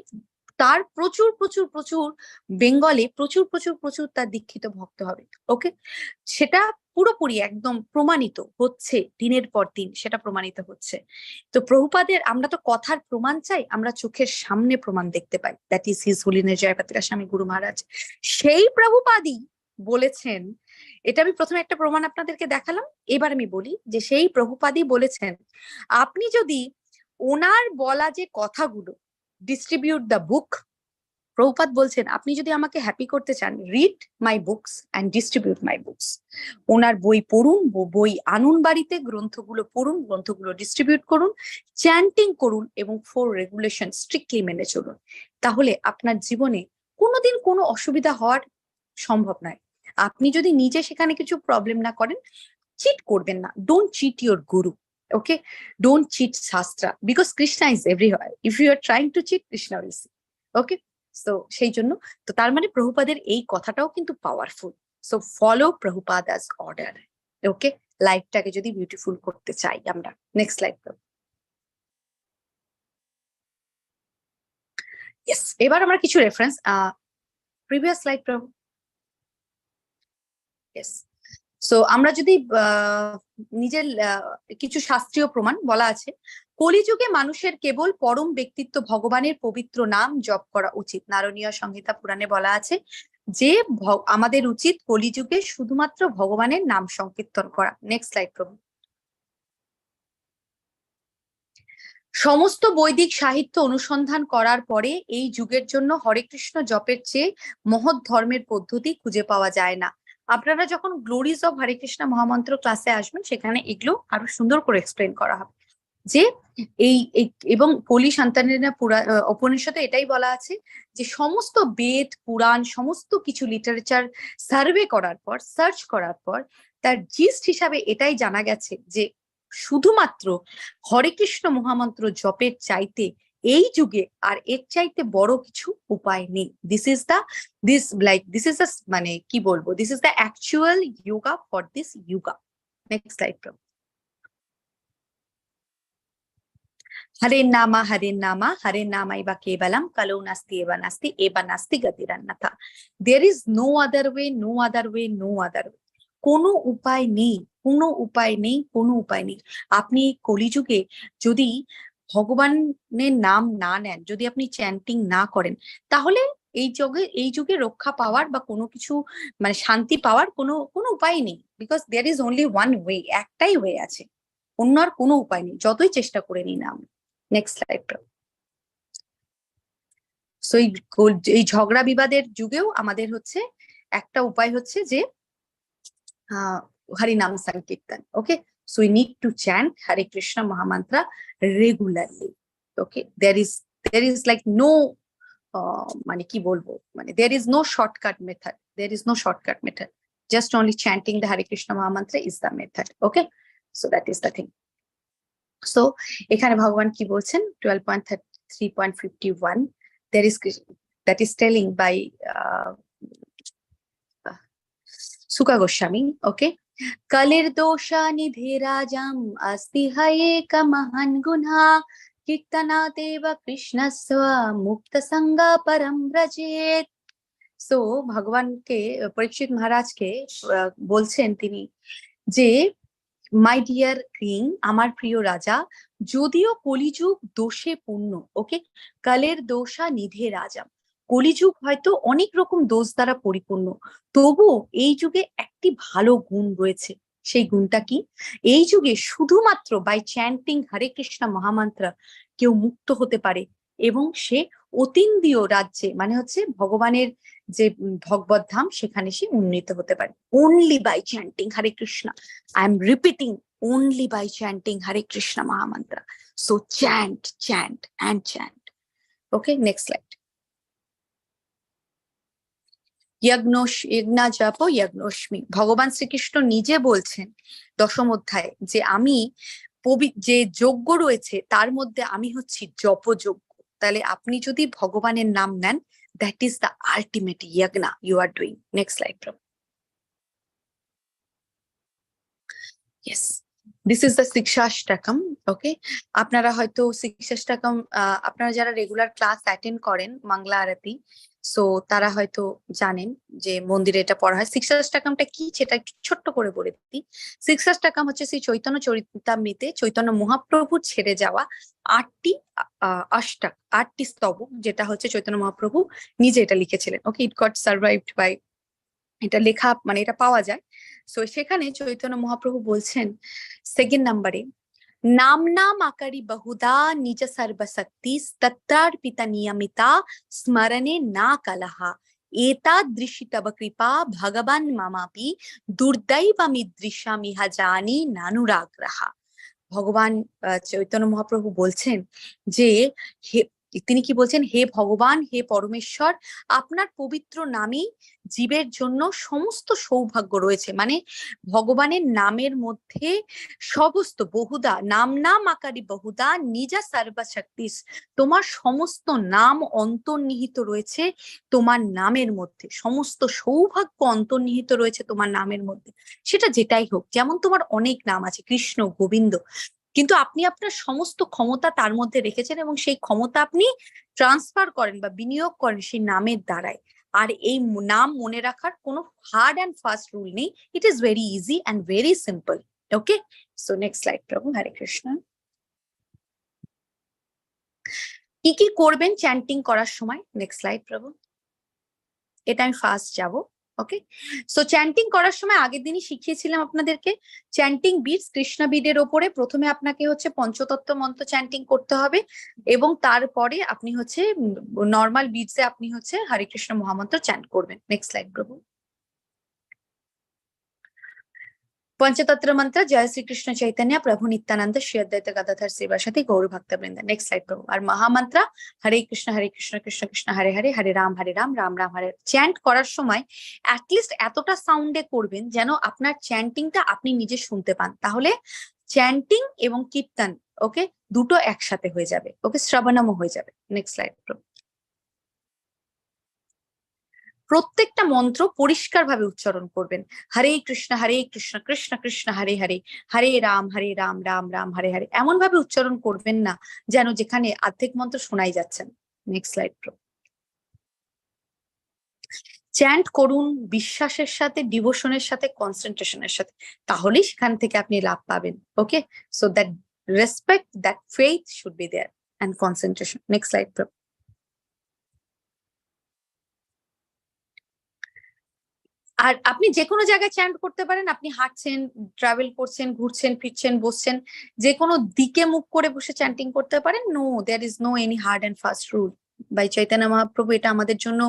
তার প্রচুর প্রচুর প্রচুর বেঙ্গলে প্রচুর প্রচুর প্রচুর তার দীক্ষিত ভক্ত হবে, ওকে। সেটা পুরোপুরি একদম প্রমাণিত হচ্ছে, দিনের পর দিন সেটা প্রমাণিত হচ্ছে। তো প্রভুপাদের আমরা তো কথার প্রমাণ চাই, আমরা চোখের সামনে প্রমাণ দেখতে পাই। দ্যাট ইজ হিজ হোলিনেস জয়পাতাকা স্বামী গুরু মহারাজ। সেই প্রভুপাদই বলেছেন, এটা আমি প্রথমে একটা প্রমাণ আপনাদেরকে দেখালাম, এবার আমি বলি যে সেই প্রভুপাদই বলেছেন আপনি যদি ওনার বলা যে কথাগুলো, ডিস্ট্রিবিউট দ্য বুক, প্রভুপাদ বলছেন আপনি যদি আমাকে হ্যাপি করতে চান, read my books and distribute my books. ওনার বই পড়ুন, বই আনুন বাড়িতে, গ্রন্থগুলো পড়ুন, গ্রন্থগুলো ডিস্ট্রিবিউট করুন, চ্যান্টিং করুন, এবং 4 রেগুলেশন স্ট্রিক্টলি মেনে চলুন। তাহলে আপনার জীবনে কোনোদিন কোনো অসুবিধা হওয়ার সম্ভব নয়। আপনি যদি নিজে সেখানে কিছু প্রবলেম না করেন, চিট করবেন না। Don't cheat your guru, okay. Don't cheat shastra, because Krishna is everywhere. If you are trying to cheat, Krishna will see, okay. তো সেই জন্য, তো তার মানে প্রভুপাদের এই কথাটাও কিন্তু পাওয়ারফুল। সো ফলো প্রভুপাদাস অর্ডার, ওকে, লাইফটাকে যদি বিউটিফুল করতে চাই আমরা। Next slide. ইয়েস, এবার আমরা কিছু রেফারেন্স, প্রিভিয়াস স্লাইড প্রভু। ইয়েস, সো আমরা যদি নিজের কিছু শাস্ত্রীয় প্রমাণ বলা আছে, কলিযুগে মানুষের কেবল পরম ব্যক্তিত্ব ভগবানের পবিত্র নাম জপ করা উচিত। নারণীয় সংহিতা পুরাণে বলা আছে যে আমাদের উচিত কলিযুগে শুধুমাত্র ভগবানের নাম সংকীর্তন করা। নেক্সট স্লাইড প্রভু। সমস্ত বৈদিক সাহিত্য অনুসন্ধান করার পরে এই যুগের জন্য হরে কৃষ্ণ জপের চেয়ে মহৎ ধর্মের পদ্ধতি খুঁজে পাওয়া যায় না। আপনারা যখন গ্লোরিজ অফ হরে কৃষ্ণ মহামন্ত্র ক্লাসে আসবেন, সেখানে এগুলো আরো সুন্দর করে এক্সপ্লেন করা হবে। যে এবং কলি সন্তানেরা উপনিষদে এটাই বলা আছে যে সমস্ত বেদ পুরাণ সমস্ত কিছু লিটারেচার সার্ভে করার পর সার্চ করার পর তার জিস্ট হিসাবে এটাই জানা গেছে যে শুধুমাত্র হরে কৃষ্ণ মহামন্ত্র জপের চাইতে এই যুগে আর এর চাইতে বড় কিছু উপায় নেই। দিস ইজ দ্য মানে কি বলবো, this is the actual yoga for this yuga. Next slide. হরে নামা ইবা কেবলম কলো নাস্তি এবা নাস্তি গতিরন্যথা। There is no other way, no other way, no other way. কোনো উপায় নেই, কোনো উপায় নেই, কোনো উপায় নেই। আপনি কলিযুগে যদি ভগবানের নাম না নেন, যদি আপনি চ্যান্টিং না করেন, তাহলে এই যুগে রক্ষা পাওয়ার বা কোনো কিছু মানে শান্তি পাওয়ার কোনো কোনো উপায় নেই। Because there is only one way, একটাই ওয়ে আছে, অন্য আর কোনো উপায় নেই, যতই চেষ্টা করে নিই না আমরা। Next slide. সো এই ঝগড়া বিবাদের যুগেও আমাদের হচ্ছে একটা উপায় হচ্ছে যে হরিনাম সংকীর্তন। Okay, so we need to chant Hare Krishna mahamantra regularly. Okay, there is like no মানে কি বলবো, মানে there is no shortcut method, there is no shortcut method, just only chanting the Hare Krishna Mahamantra is the method. Okay, so that is the thing. So এখানে ভগবান কি বলছেন 12.3.51 there is that is telling by Suka Goswami. Okay, kalir dosha nidhe rajam asti haye ka mahan gunha kirtana deva krishnasva mukta sanga param brajet. So ভগবানকে পরীক্ষিত মহারাজকে বলছেন তিনি যে মাই ডিয়ার কিং, আমার প্রিয় রাজা, যদিও কলিযুগ দোষে পূর্ণ, ওকে, কালের দোষা নিধে রাজা, কলিযুগ হয়তো অনেক রকম দোষ দ্বারা পরিপূর্ণ, তবুও এই যুগে একটি ভালো গুণ রয়েছে। সেই গুণটা কি? এই যুগে শুধুমাত্র বাই চ্যান্টিং হরে কৃষ্ণ মহামন্ত্র কেউ মুক্ত হতে পারে এবং সে অতীন্দ্রিয় রাজ্যে মানে হচ্ছে ভগবানের যে ভগবত ধাম সেখানে সে উন্নীত হতে পারে। Only by chanting Hare Krishna, I am repeating, only by chanting Hare Krishna Mahamantra. So chant, chant, and chant. Okay, next slide. যজ্ঞা জপ যজ্ঞোস্মি। ভগবান শ্রীকৃষ্ণ নিজে বলছেন দশম অধ্যায়ে যে আমি যে যজ্ঞ রয়েছে তার মধ্যে আমি হচ্ছি জপযজ্ঞ। তাহলে আপনি যদি ভগবানের নাম নেন, that is the ultimate yagna you are doing. Next slide, bro. Yes, this is the Shikshashtakam. ওকে, আপনারা হয়তো শিক্ষাষ্টকম আপনারা যারা রেগুলার ক্লাস অ্যাটেন্ড করেন মঙ্গলা আরতি, সো তারা হয়তো জানেন যে মন্দিরে এটা পড়া হয়। শিক্ষাষ্টকমটা কি সেটা একটু ছোট্ট করে বলে দিই। শিক্ষাষ্টকম হচ্ছে শ্রী চৈতন্য চরিতামৃতে চৈতন্য মহাপ্রভু ছেড়ে যাওয়া 8টি অষ্টক, 8টি স্তবক, যেটা হচ্ছে চৈতন্য মহাপ্রভু নিজে এটা লিখেছিলেন। ওকে, ইট গট সার্ভাইভড বাই, এটা লেখা মানে এটা পাওয়া যায়। সো সেখানে চৈতন্য মহাপ্রভু বলছেন সেকেন্ড নাম্বারে, নাম নাম আকারি বহুদা নিজ সর্বশক্তি তত্রার্পিতা নিয়মিতা স্মরণে না কলহা এতাদৃশি তব কৃপা ভগবান মামাপি দুর্দৈবমি দৃশ্যামিহা জানি নানুরাগ্রহা। ভগবান চৈতন্য মহাপ্রভু বলছেন যে তিনি কি বলছেন, হে ভগবান, হে পরমেশ্বর, আপনার পবিত্র নামেই জীবের জন্য সমস্ত সৌভাগ্য রয়েছে। মানে ভগবানের নামের মধ্যে সমস্ত বহুদা, নাম নাম আকারি বহুদা নিজা সর্বশক্তি, তোমার সমস্ত নাম অন্তর্নিহিত রয়েছে তোমার নামের মধ্যে, সমস্ত সৌভাগ্য অন্তর্নিহিত রয়েছে তোমার নামের মধ্যে। সেটা যেটাই হোক, যেমন তোমার অনেক নাম আছে, কৃষ্ণ, গোবিন্দ, কিন্তু আপনি আপনার সমস্ত ক্ষমতা তার মধ্যে রেখেছেন এবং সেই ক্ষমতা আপনি ট্রান্সফার করেন বা বিনিয়োগ করেন সেই নামের দ্বারাই। আর এই নাম মনে রাখার কোনো হার্ড অ্যান্ড ফাস্ট রুল নেই, it is very easy and very simple. Okay, so next slide প্রভু। হরে কৃষ্ণ। কি কি করবেন চ্যান্টিং করার সময়? নেক্সট স্লাইড প্রভু। এটা আমি ফার্স্ট যাব। ওকে, সো চ্যান্টিং করার সময় আগের দিনই শিখিয়েছিলাম আপনাদেরকে চ্যান্টিং বিটস, কৃষ্ণ বিডের ওপরে প্রথমে আপনাকে হচ্ছে পঞ্চতত্ত্ব মন্ত্র চ্যান্টিং করতে হবে এবং তারপরে আপনি হচ্ছে নর্মাল বিটসে আপনি হচ্ছে হরে কৃষ্ণ মহামন্ত্র চ্যান্ট করবেন। নেক্সট স্লাইড প্রভু। पंचतंत्र मंत्र जय श्री कृष्ण चैतन्य प्रभु नित्यानंद श्री अद्वैत गदाधर श्रीवासादि गौर भक्तवृंद। नेक्स्ट स्लाइड प्रभु। और महामंत्र हरे कृष्ण कृष्ण कृष्ण हरे हरे हरे राम राम राम हरे। চ্যান্ট করার সময় অ্যাটলিস্ট এতটা সাউন্ডে করবেন যেন আপনার চ্যান্টিংটা আপনি নিজে শুনতে পান, তাহলে চ্যান্টিং এবং কীর্তন ওকে দুটো একসাথে হয়ে যাবে, ওকে শ্রবণমও হয়ে যাবে। নেক্সট স্লাইড প্রভু। প্রত্যেকটা মন্ত্র পরিষ্কারভাবে উচ্চারণ করবেন। হরে কৃষ্ণ কৃষ্ণ কৃষ্ণ হরে হরে হরে রাম রাম রাম হরে হরে, এমন ভাবে উচ্চারণ করবেন না যেন যেখানে অর্ধেক মন্ত্র শোনাই যাচ্ছে না। Next slide pro. চ্যান্ট করুন বিশ্বাসের সাথে, ডিভোশনের সাথে, কনসেন্ট্রেশনের সাথে, তাহলেই সেখান থেকে আপনি লাভ পাবেন। Okay, so that respect, that faith should be there and concentration. Next slide প্রো। আর আপনি যে কোনো জায়গায় চ্যান্ট করতে পারেন, আপনি হাঁটছেন, ট্রাভেল করছেন, ঘুরছেন, ফিরছেন, বসছেন, যে কোনো দিকে মুখ করে বসে চ্যান্টিং করতে পারেন। No, there is no any hard and fast rule by Chaitanya Mahaprabhu. এটা আমাদের জন্য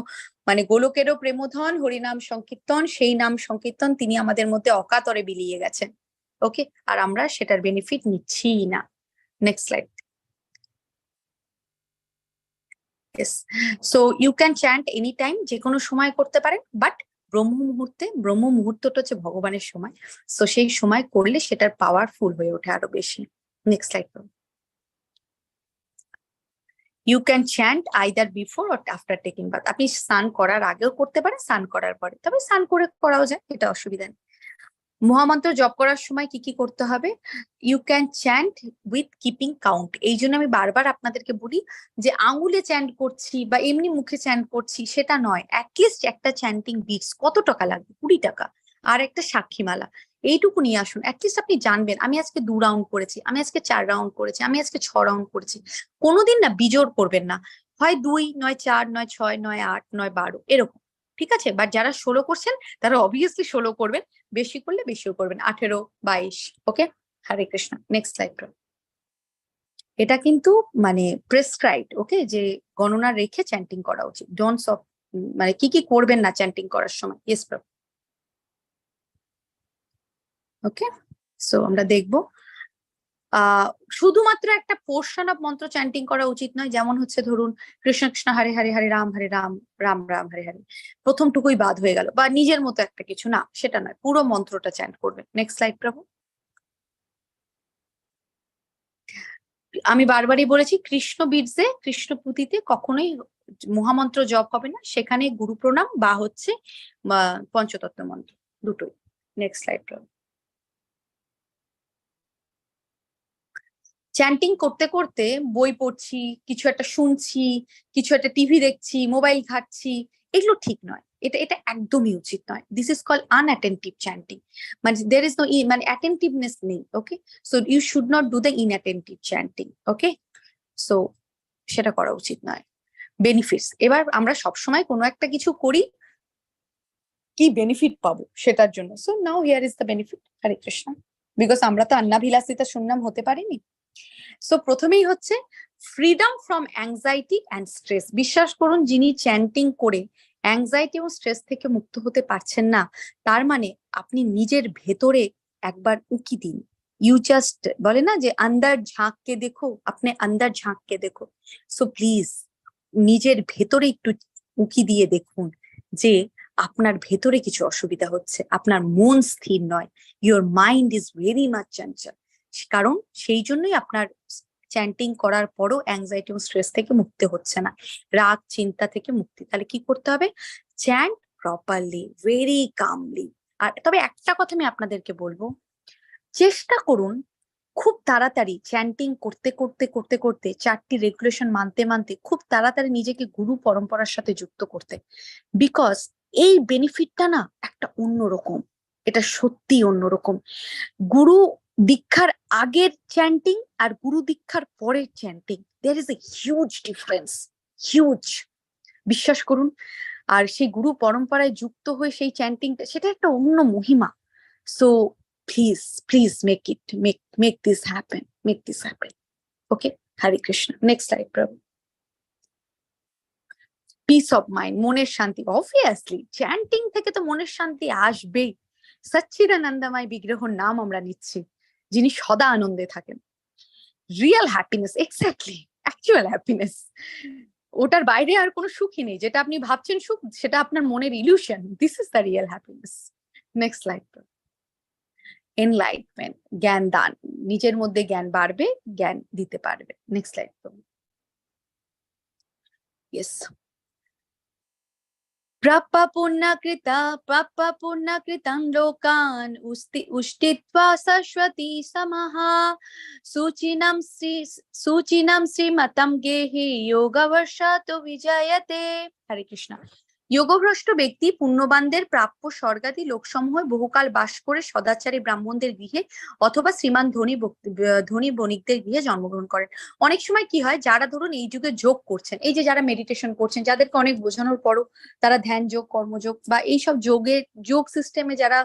মানে গোলকেরও প্রেমধন, হরিনাম সংকীর্তন, সেই নাম সংকীর্তন তিনি আমাদের মধ্যে অকাতরে বিলিয়ে গেছেন। ওকে, আর আমরা সেটার বেনিফিট নিচ্ছি না। Next slide. Yes, so you can chant anytime, যে কোনো সময় করতে পারেন, বাট ব্রহ্ম মুহূর্তটা হচ্ছে ভগবানের সময়, সো সেই সময় করলে সেটার পাওয়ারফুল হয়ে ওঠে আরো বেশি। Next slide. You can chant either before or after taking bath. আপনি স্নান করার আগেও করতে পারেন, স্নান করার পরে, তবে স্নান করে করাও যায়, এটা অসুবিধা নেই। মহামন্ত্র জপ করার সময় কি কি করতে হবে? You can chant with keeping count. এই জন্য আমি বারবার আপনাদেরকে বলি যে আঙুলে চ্যান্ট করছি বা এমনি মুখে চ্যান্ট করছি সেটা নয়। অ্যাটলিস্ট একটা চ্যান্টিং বিটস কত টাকা লাগবে? 20 টাকা। আর একটা সাক্ষীমালা, এইটুকু নিয়ে আসুন। অ্যাটলিস্ট আপনি জানবেন আমি আজকে 2 রাউন্ড করেছি, আমি আজকে 4 রাউন্ড করেছি, আমি আজকে 6 রাউন্ড করেছি। কোনোদিন না বিজোড় করবেন না, হয় 2, নয় 4, নয় 6, নয় 8, নয় 12 এরকম, ঠিক আছে? বাট যারা 16 করছেন তারা অবভিয়াসলি 16 করবেন, বেশি করলে বেশিও করবেন, 18, 22। Okay, Hare Krishna. Next slide. এটা কিন্তু মানে প্রেসক্রাইবড, ওকে, যে গণনা রেখে চ্যান্টিং করা উচিত। ডোন্টস অফ মানে কি কি করবেন না চ্যান্টিং করার সময়। ইয়েস প্রভু। ওকে, সো আমরা দেখবো শুধুমাত্র একটা পোর্শন অফ মন্ত্র চ্যান্টিং করা উচিত নয়। যেমন হচ্ছে ধরুন কৃষ্ণ কৃষ্ণ হরে হরে হরে রাম রাম রাম হরে হরে, প্রথমটুকুই বাদ হয়ে গেল, বা নিজের মতো একটা কিছু, না সেটা নয়, পুরো মন্ত্রটা চ্যান্ট করবেন। নেক্সট স্লাইড প্রভু। আমি বারবারই বলেছি কৃষ্ণ বীর্যে, কৃষ্ণ পুঁতিতে কখনোই মহামন্ত্র জপ হবে না, সেখানে গুরু প্রণাম বা হচ্ছে পঞ্চতত্ত্ব মন্ত্র দুটোই। নেক্সট স্লাইড প্রভু। চ্যান্টিং করতে করতে বই পড়ছি, কিছু একটা শুনছি, কিছু একটা টিভি দেখছি, মোবাইল ঘাটছি, এগুলো ঠিক নয়। এটা এটা একদমই উচিত নয়। This is call unattentive chanting, মানে দের ইজ নো মানে অ্যাটেন্টিভনেস নেই। Okay, so you should not do the inattentive chanting. Okay, সো সেটা করা উচিত নয়। বেনিফিটস, এবার আমরা সবসময় কোনো একটা কিছু করি কি বেনিফিট পাবো সেটার জন্য। So now here is the benefit. Hare Krishna. Because আমরা তো অন্নাভিলাষিতা শূন্যম হতে পারিনি। সো প্রথমেই হচ্ছে freedom from anxiety and stress. বিশ্বাস করুন, যিনি চ্যান্টিং করে অ্যাংজাইটি এবং স্ট্রেস থেকে মুক্ত হতে পারছেন না, তার মানে আপনি নিজের ভেতরে একবার উকি দিন। ইউ জাস্ট বলে না যে আন্দার ঝাঁককে দেখো, আপনি আন্দার ঝাঁককে দেখো। সো প্লিজ নিজের ভেতরে একটু উকি দিয়ে দেখুন যে আপনার ভেতরে কিছু অসুবিধা হচ্ছে, আপনার মন স্থির নয়, your mind is very much চঞ্চল। কারণ সেই জন্যই আপনার চ্যান্টিং করার পরও অ্যাংজাইটি এবং স্ট্রেস থেকে মুক্তি হচ্ছে না, রাগ চিন্তা থেকে মুক্তি। তাহলে কি করতে হবে? Chant properly, very calmly. আর তবে একটা কথা আমি আপনাদেরকে বলবো, চেষ্টা করুন খুব তাড়াতাড়ি চ্যান্টিং করতে করতে করতে করতে 4টি রেগুলেশন মানতে মানতে খুব তাড়াতাড়ি নিজেকে গুরু পরম্পরার সাথে যুক্ত করতে। বিকজ এই বেনিফিটটা না একটা অন্যরকম, এটা সত্যি অন্যরকম। গুরু দীক্ষার আগের চ্যান্টিং আর গুরু দীক্ষার পরের chanting, there is a huge difference, huge. বিশ্বাস করুন। আর সেই গুরু পরম্পরায় যুক্ত হয়ে সেই চ্যান্টিংটা, সেটা একটা অন্য মহিমা। So please please make this happen, make this happen. Okay, Hare Krishna. Next slide Prabhu. Peace of mind, মনের শান্তি। অবভিয়াসলি চ্যান্টিং থেকে তো মনের শান্তি আসবেই, সচ্চিদানন্দময় বিগ্রহর নাম আমরা নিচ্ছি, যিনি সদা আনন্দে থাকেন। Real happiness, exactly actual happiness. ওটার বাইরে আর কোনো সুখই নেই। যেটা আপনি ভাবছেন সুখ, সেটা আপনার মনের illusion. This is the real happiness. Next slide. Enlightenment, জ্ঞান দান, নিজের মধ্যে জ্ঞান বাড়বে, জ্ঞান দিতে পারবে। Next slide. ইয়েস। প্রাপ্য পুণ্যকৃতং লোকান উষ্টিত্বা শাশ্বতী সমাহা সুচিনাম শ্রীমতম গেহি যোগবর্ষাত বিজয়তে। হরে কৃষ্ণ। যোগভ্রষ্ট ব্যক্তি পুণ্যবানদের প্রাপ্য স্বর্গাদি লোকসমূহ বহুকাল বাস করে সদাচারী ব্রাহ্মণদের গৃহে অথবা শ্রীমান ধনী বণিকদের গৃহে জন্মগ্রহণ করেন। অনেক সময় কি হয়, যারা ধরুন এই যুগে যোগ করছেন, এই যে যারা মেডিটেশন করছেন, যাদেরকে অনেক বোঝানোর পরও তারা ধ্যান যোগ, কর্মযোগ বা এইসব যোগ সিস্টেমে যারা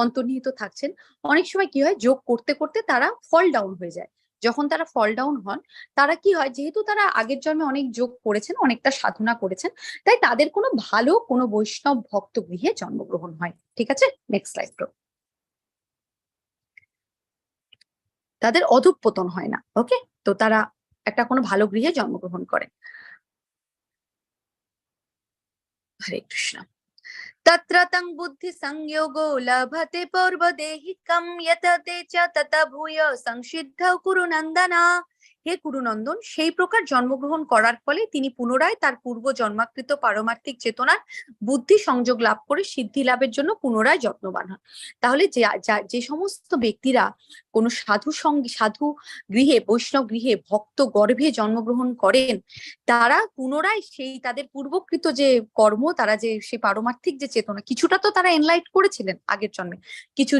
অন্তর্নিহিত থাকছেন, অনেক সময় কি হয়, যোগ করতে করতে তারা ফল ডাউন হয়ে যায়। যখন তারা ফল ডাউন হন, তারা কি হয়, যেহেতু তারা আগের জন্মে অনেক যোগ করেছেন, অনেকটা সাধনা করেছেন, তাই তাদের কোনো ভালো কোনো বৈষ্ণব ভক্ত গৃহে জন্মগ্রহণ হয়। ঠিক আছে, নেক্সট স্লাইড। তাদের অধঃপতন হয় না। ওকে, তো তারা একটা কোনো ভালো গৃহে জন্মগ্রহণ করে। হরে কৃষ্ণ। তত্র তং বুদ্ধি সংযোগো লভতে পূর্বদেহিকম যততে চ তত ভূয় সংসিদ্ধৌ কুরু নন্দনা। হে কুরুনন্দন, সেই প্রকার জন্মগ্রহণ করার ফলে তিনি পুনরায় তার পূর্ব জন্মাকৃত পারমার্থিক চেতনার বুদ্ধি সংযোগ লাভ করে সিদ্ধি লাভের জন্য পুনরায় যত্নবান হন। তাহলে যে সমস্ত ব্যক্তিরা কোনো সাধু গৃহে, বৈষ্ণব গৃহে, ভক্ত গর্ভে জন্মগ্রহণ করেন, তারা পুনরায় সেই তাদের পূর্বকৃত যে কর্ম, তারা যে সেই পারমার্থিক যে চেতনা, কিছুটা তো তারা এনলাইট করেছিলেন আগের জন্মে, কিছু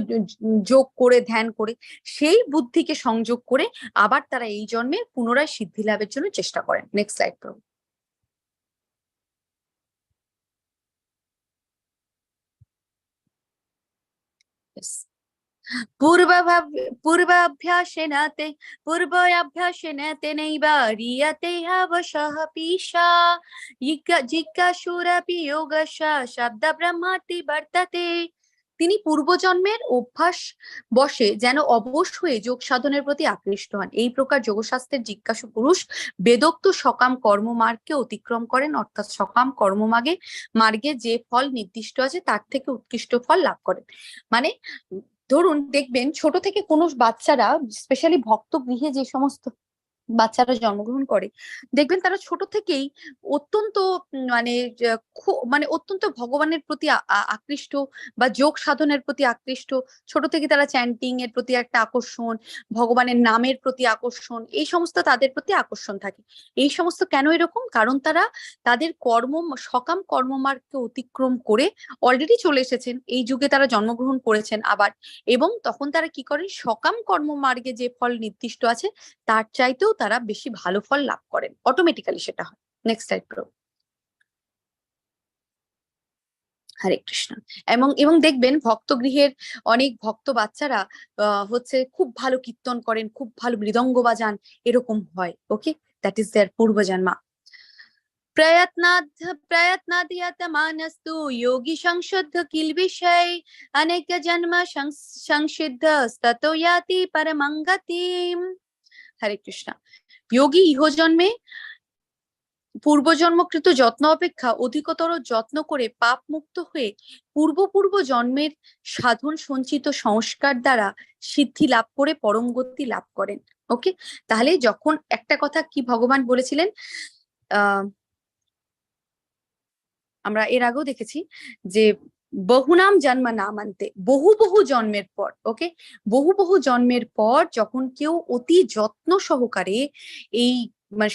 যোগ করে ধ্যান করে সেই বুদ্ধিকে সংযোগ করে আবার তারা এই জন্মে পুনরায় সিদ্ধি লাভের জন্য চেষ্টা করেন। নেক্সট স্লাইড প্রভু। পূর্বাভ্যাসেন তেনৈব রিয়তে হবশঃ পীশা জিজ্ঞাসুরপি যোগস্য শব্দ ব্রহ্মাতি বর্ততে। তিনি পূর্বজন্মের অভ্যাস বশে যেন অবশ হয়ে যোগ সাধনের প্রতি আকৃষ্ট হন। এই প্রকার যোগশাস্ত্রের জিজ্ঞাসু পুরুষ বেদোক্ত সকাম কর্মমার্গকে অতিক্রম করেন, অর্থাৎ সকাম মার্গে যে ফল নির্দিষ্ট আছে তার থেকে উৎকৃষ্ট ফল লাভ করেন। মানে ধরুন দেখবেন, ছোট থেকে কোনো বাচ্চারা, স্পেশালি ভক্ত গৃহে যে সমস্ত বাচ্চারা জন্মগ্রহণ করে, দেখবেন তারা ছোট থেকেই অত্যন্ত অত্যন্ত ভগবানের প্রতি আকৃষ্ট বা যোগ সাধনের প্রতি আকৃষ্ট। ছোট থেকে তারা চ্যান্টিং এর প্রতি একটা আকর্ষণ, ভগবানের নামের প্রতি আকর্ষণ, এই সমস্ত তাদের প্রতি আকর্ষণ থাকে। এই সমস্ত কেন এরকম? কারণ তারা তাদের সকাম কর্মমার্গকে অতিক্রম করে অলরেডি চলে এসেছেন, এই যুগে তারা জন্মগ্রহণ করেছেন আবার, এবং তখন তারা কি করেন, সকাম কর্মমার্গে যে ফল নির্দিষ্ট আছে তার চাইতেও তারা বেশি ভালো ফল লাভ করেন, অটোমেটিক্যালি সেটা হয়। নেক্সট স্লাইড প্রো। হরে কৃষ্ণ। এবং দেখবেন ভক্ত গৃহের অনেক ভক্ত বাচ্চারা হচ্ছে খুব ভালো কীর্তন করেন, খুব ভালো মৃদঙ্গ বাজান, এরকম হয়। ওকে, দ্যাট ইজ দেয়ার পূর্বজন্মা। প্রয়ত্নাদ্যতমানস্তু যোগী সংশুদ্ধ কিল বিষয় অনেক জন্ম সংসিদ্ধ ততো ইয়াতি পরমং গতিম। হরে কৃষ্ণ। যোগী ইহজন্মে পূর্বজন্মকৃত যত্ন অপেক্ষা অধিকতর যত্ন করে পাপ মুক্ত হয়ে পূর্ব জন্মের সাধন সঞ্চিত সংস্কার দ্বারা সিদ্ধি লাভ করে পরম গতি লাভ করেন। ওকে, তাহলে যখন একটা কথা কি ভগবান বলেছিলেন, আমরা এর আগেও দেখেছি যে বহুনাম জন্ম নামান্তে, বহু জন্মের পর, ওকে, বহু জন্মের পর যখন কেউ অতি যত্ন সহকারে এই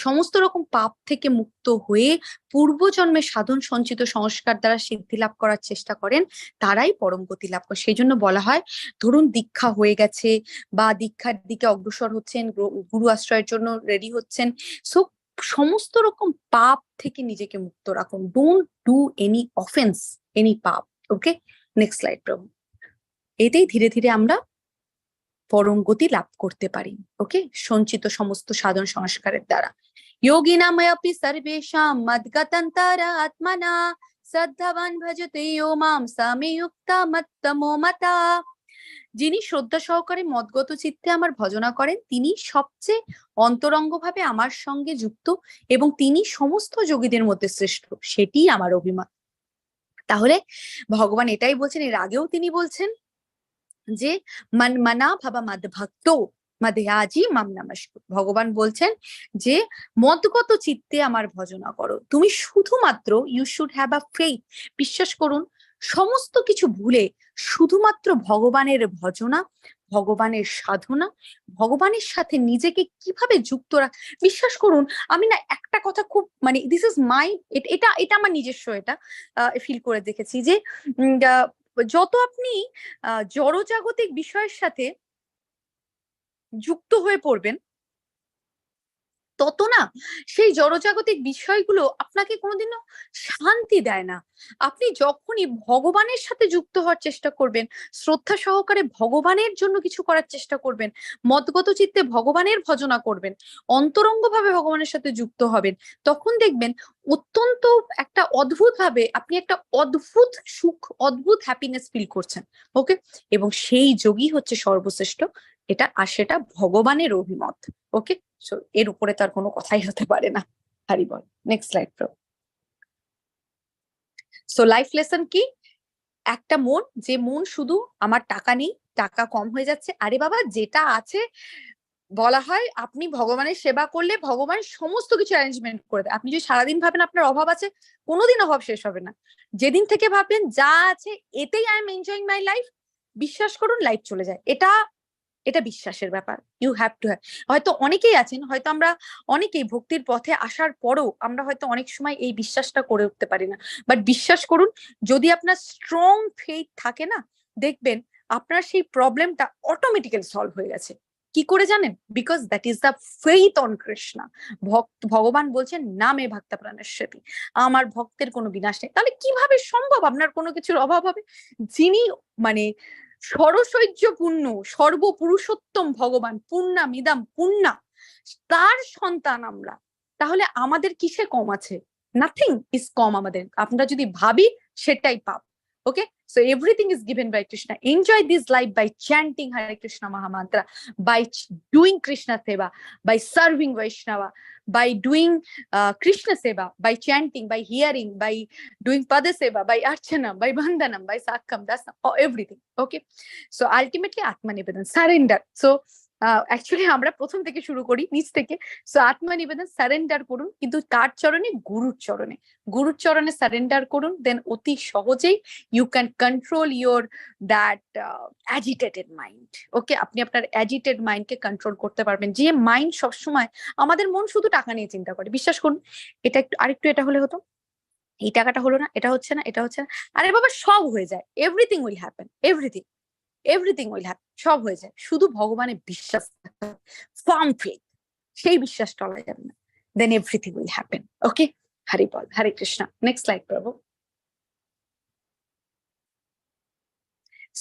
সমস্ত রকম পাপ থেকে মুক্ত হয়ে পূর্বজন্মের সাধন সঞ্চিত সংস্কার দ্বারা সিদ্ধি লাভ করার চেষ্টা করেন, তারাই পরম গতি লাভ করে। সেই জন্য বলা হয়, ধরুন দীক্ষা হয়ে গেছে বা দীক্ষার দিকে অগ্রসর হচ্ছেন, গুরু আশ্রয়ের জন্য রেডি হচ্ছেন, সো সমস্ত রকম পাপ থেকে নিজেকে মুক্ত রাখুন। Don't do any offence, any পাপ। ওকে, নেক্সট স্লাইড প্রভু। এতেই ধীরে ধীরে আমরা পরম গতি লাভ করতে পারি। ওকে, সঞ্চিত সমস্ত সাধন সংস্কারের দ্বারা। যোগিনাময়াপি সর্বেষাং মদ্গতন্তর আত্মনা শ্রদ্ধাবান ভজতে ও মাম সামে যুক্তা মত্তমো মতা। যিনি শ্রদ্ধা সহকারে মদগত চিত্তে আমার ভজনা করেন তিনি সবচেয়ে অন্তরঙ্গভাবে আমার সঙ্গে যুক্ত এবং তিনি সমস্ত যোগীদের মধ্যে শ্রেষ্ঠ, সেটি আমার অভিমত। তাহলে ভগবান এটাই বলছেন, এর আগেও তিনি বলছেন যে মন মনা ভাবা মদ ভক্ত মদয়াজি মাম নমস্কুর। ভগবান বলছেন যে মদগত চিত্তে আমার ভজনা করো, তুমি শুধুমাত্র you should have a faith, বিশ্বাস করুন সমস্ত কিছু ভুলে শুধুমাত্র ভগবানের ভজনা, ভগবানের সাধনা, ভগবানের সাথে নিজেকে কিভাবে যুক্ত রাখ। বিশ্বাস করুন আমি না একটা কথা খুব মানে দিস ইজ মাই, এটা এটা আমার নিজস্ব, এটা ফিল করে দেখেছি যে যত আপনি জড়জাগতিক বিষয়ের সাথে যুক্ত হয়ে পড়বেন তত না সেই জড়জাগতিক বিষয়গুলো আপনাকে কোনোদিনও শান্তি দেয় না। আপনি যখনই ভগবানের সাথে যুক্ত হওয়ার চেষ্টা করবেন, শ্রদ্ধা সহকারে ভগবানের জন্য কিছু করার চেষ্টা করবেন, মদগত চিত্তে ভগবানের ভজনা করবেন, অন্তরঙ্গভাবে ভগবানের সাথে যুক্ত হবেন, তখন দেখবেন অত্যন্ত একটা অদ্ভুত ভাবে আপনি একটা অদ্ভুত সুখ, অদ্ভুত হ্যাপিনেস ফিল করছেন। ওকে, এবং সেই যোগই হচ্ছে সর্বশ্রেষ্ঠ, এটা আর সেটা ভগবানের অভিমত। ওকে, এর উপরে তার কোনো কথাই হতে পারে না। হারি বল। নেক্সট স্লাইড প্রো। সো লাইফ লেসন কি? একটা মন, যে মন শুধু আমার টাকা নেই, টাকা কম হয়ে যাচ্ছে, আরে বাবা যেটা আছে, বলা হয় আপনি ভগবানের সেবা করলে ভগবান সমস্ত কিছু অ্যারেঞ্জমেন্ট করে দেয়। আপনি যদি সারাদিন ভাবেন আপনার অভাব আছে, কোনোদিন অভাব শেষ হবে না। যেদিন থেকে ভাববেন যা আছে এতেই I am enjoying my life, বিশ্বাস করুন লাইফ চলে যায়। এটা এটা বিশ্বাসের ব্যাপার, ইউ হ্যাভ টু হ্যাভ। হয়তো অনেকেই আছেন, হয়তো আমরা অনেকেই ভক্তির পথে আসার পরও আমরা হয়তো অনেক সময় এই বিশ্বাসটা করে উঠতে পারি না, বাট বিশ্বাস করুন যদি আপনার স্ট্রং ফেইথ থাকে না, দেখবেন আপনার সেই প্রবলেমটা অটোমেটিক্যালি সলভ হয়ে গেছে। কি করে জানেন? Because that is the faith on Krishna. ভগবান বলছেন নামে ভক্তা প্রাণস্যতি, আমার ভক্তের কোনো বিনাশ নেই। তাহলে কিভাবে সম্ভব আপনার কোনো কিছুর অভাব হবে? যিনি মানে সরসৈর্য পূর্ণ সর্বপুরুষোত্তম ভগবান, পূর্ণা মিদাম পূর্ণা, তার সন্তান আমরা, তাহলে আমাদের কিসে কম আছে? নাথিং ইজ কম আমাদের। আমরা যদি ভাবি সেটাই পাপ। ওকে, so everything is given by Krishna. Enjoy this life by chanting Hare Krishna Mahamantra, by doing Krishna Seva, by serving Vaishnava, by doing Krishna Seva, by chanting, by hearing, by doing Pada Seva, by Archana, by Bandhanam, by Sakkam, Dasam, everything. Okay, so ultimately Atma Nivedan, surrender. So actually আমরা প্রথম থেকে শুরু করি নিচ থেকে। সো আত্মা নিবেদন, সারেন্ডার করুন, কিন্তু কার চরণে? গুরুর চরণে। গুরুর চরণে সারেন্ডার করুন, দেন অতি সহজেই you can control your that agitated mind. Okay, আপনি আপনার অ্যাজিটেড মাইন্ডকে কন্ট্রোল করতে পারবেন। যে মাইন্ড সবসময়, আমাদের মন শুধু টাকা নিয়ে চিন্তা করে, বিশ্বাস করুন। এটা একটু আরেকটু এটা হলে হতো, এই টাকাটা হলো না, এটা হচ্ছে না, এটা হচ্ছে না, আরে বাবা সব হয়ে যায়, everything will happen, everything everything will happen, সব হয়ে যায়। শুধু ভগবানের বিশ্বাস, ফার্ম ফেথ, সেই বিশ্বাস টলা যাবে না, then everything will happen. Okay, Hari বল, Hare Krishna. Next slide Prabhu.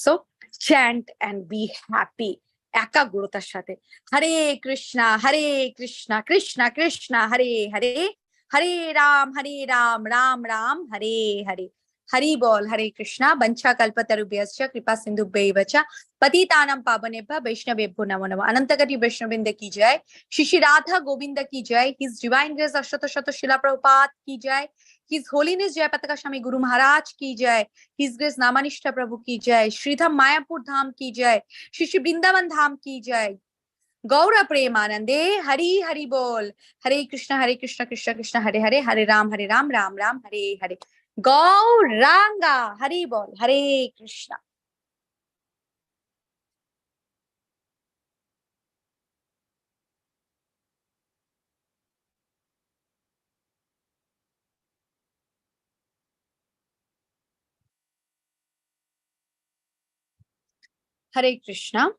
So chant and be happy, একাগ্রতার সাথে হরে কৃষ্ণা কৃষ্ণা কৃষ্ণা হরে হরে, হরে রাম রাম রাম হরে হরে। हरि बोल, हरे कृष्णा। वंशा कल्पतरुभ्यश्च कृपा सिंधुभ्यैव च पतितानां पावनेभ्यः वैष्णवेभ्यो नमो नमः। अनंतकोटि वैष्णववृंद की जय, श्री श्री राधा गोविंद की जय, हिज डिवाइन ग्रेस अशत शत शिला प्रभुपाद की जय, हिज होलीनेस जय पताका स्वामी गुरु महाराज की जय, हिज ग्रेस नामानिष्ठा प्रभु की जय, श्रीधाम मायापुर धाम की जय, श्री श्री वृंदावन धाम की जय। गौर प्रेमानंदे हरि हरि बोल, हरे कृष्ण कृष्ण कृष्ण हरे हरे, हरे राम राम राम हरे हरे। गौरांगा हरि बोल, हरे कृष्ण। हरे कृष्णा।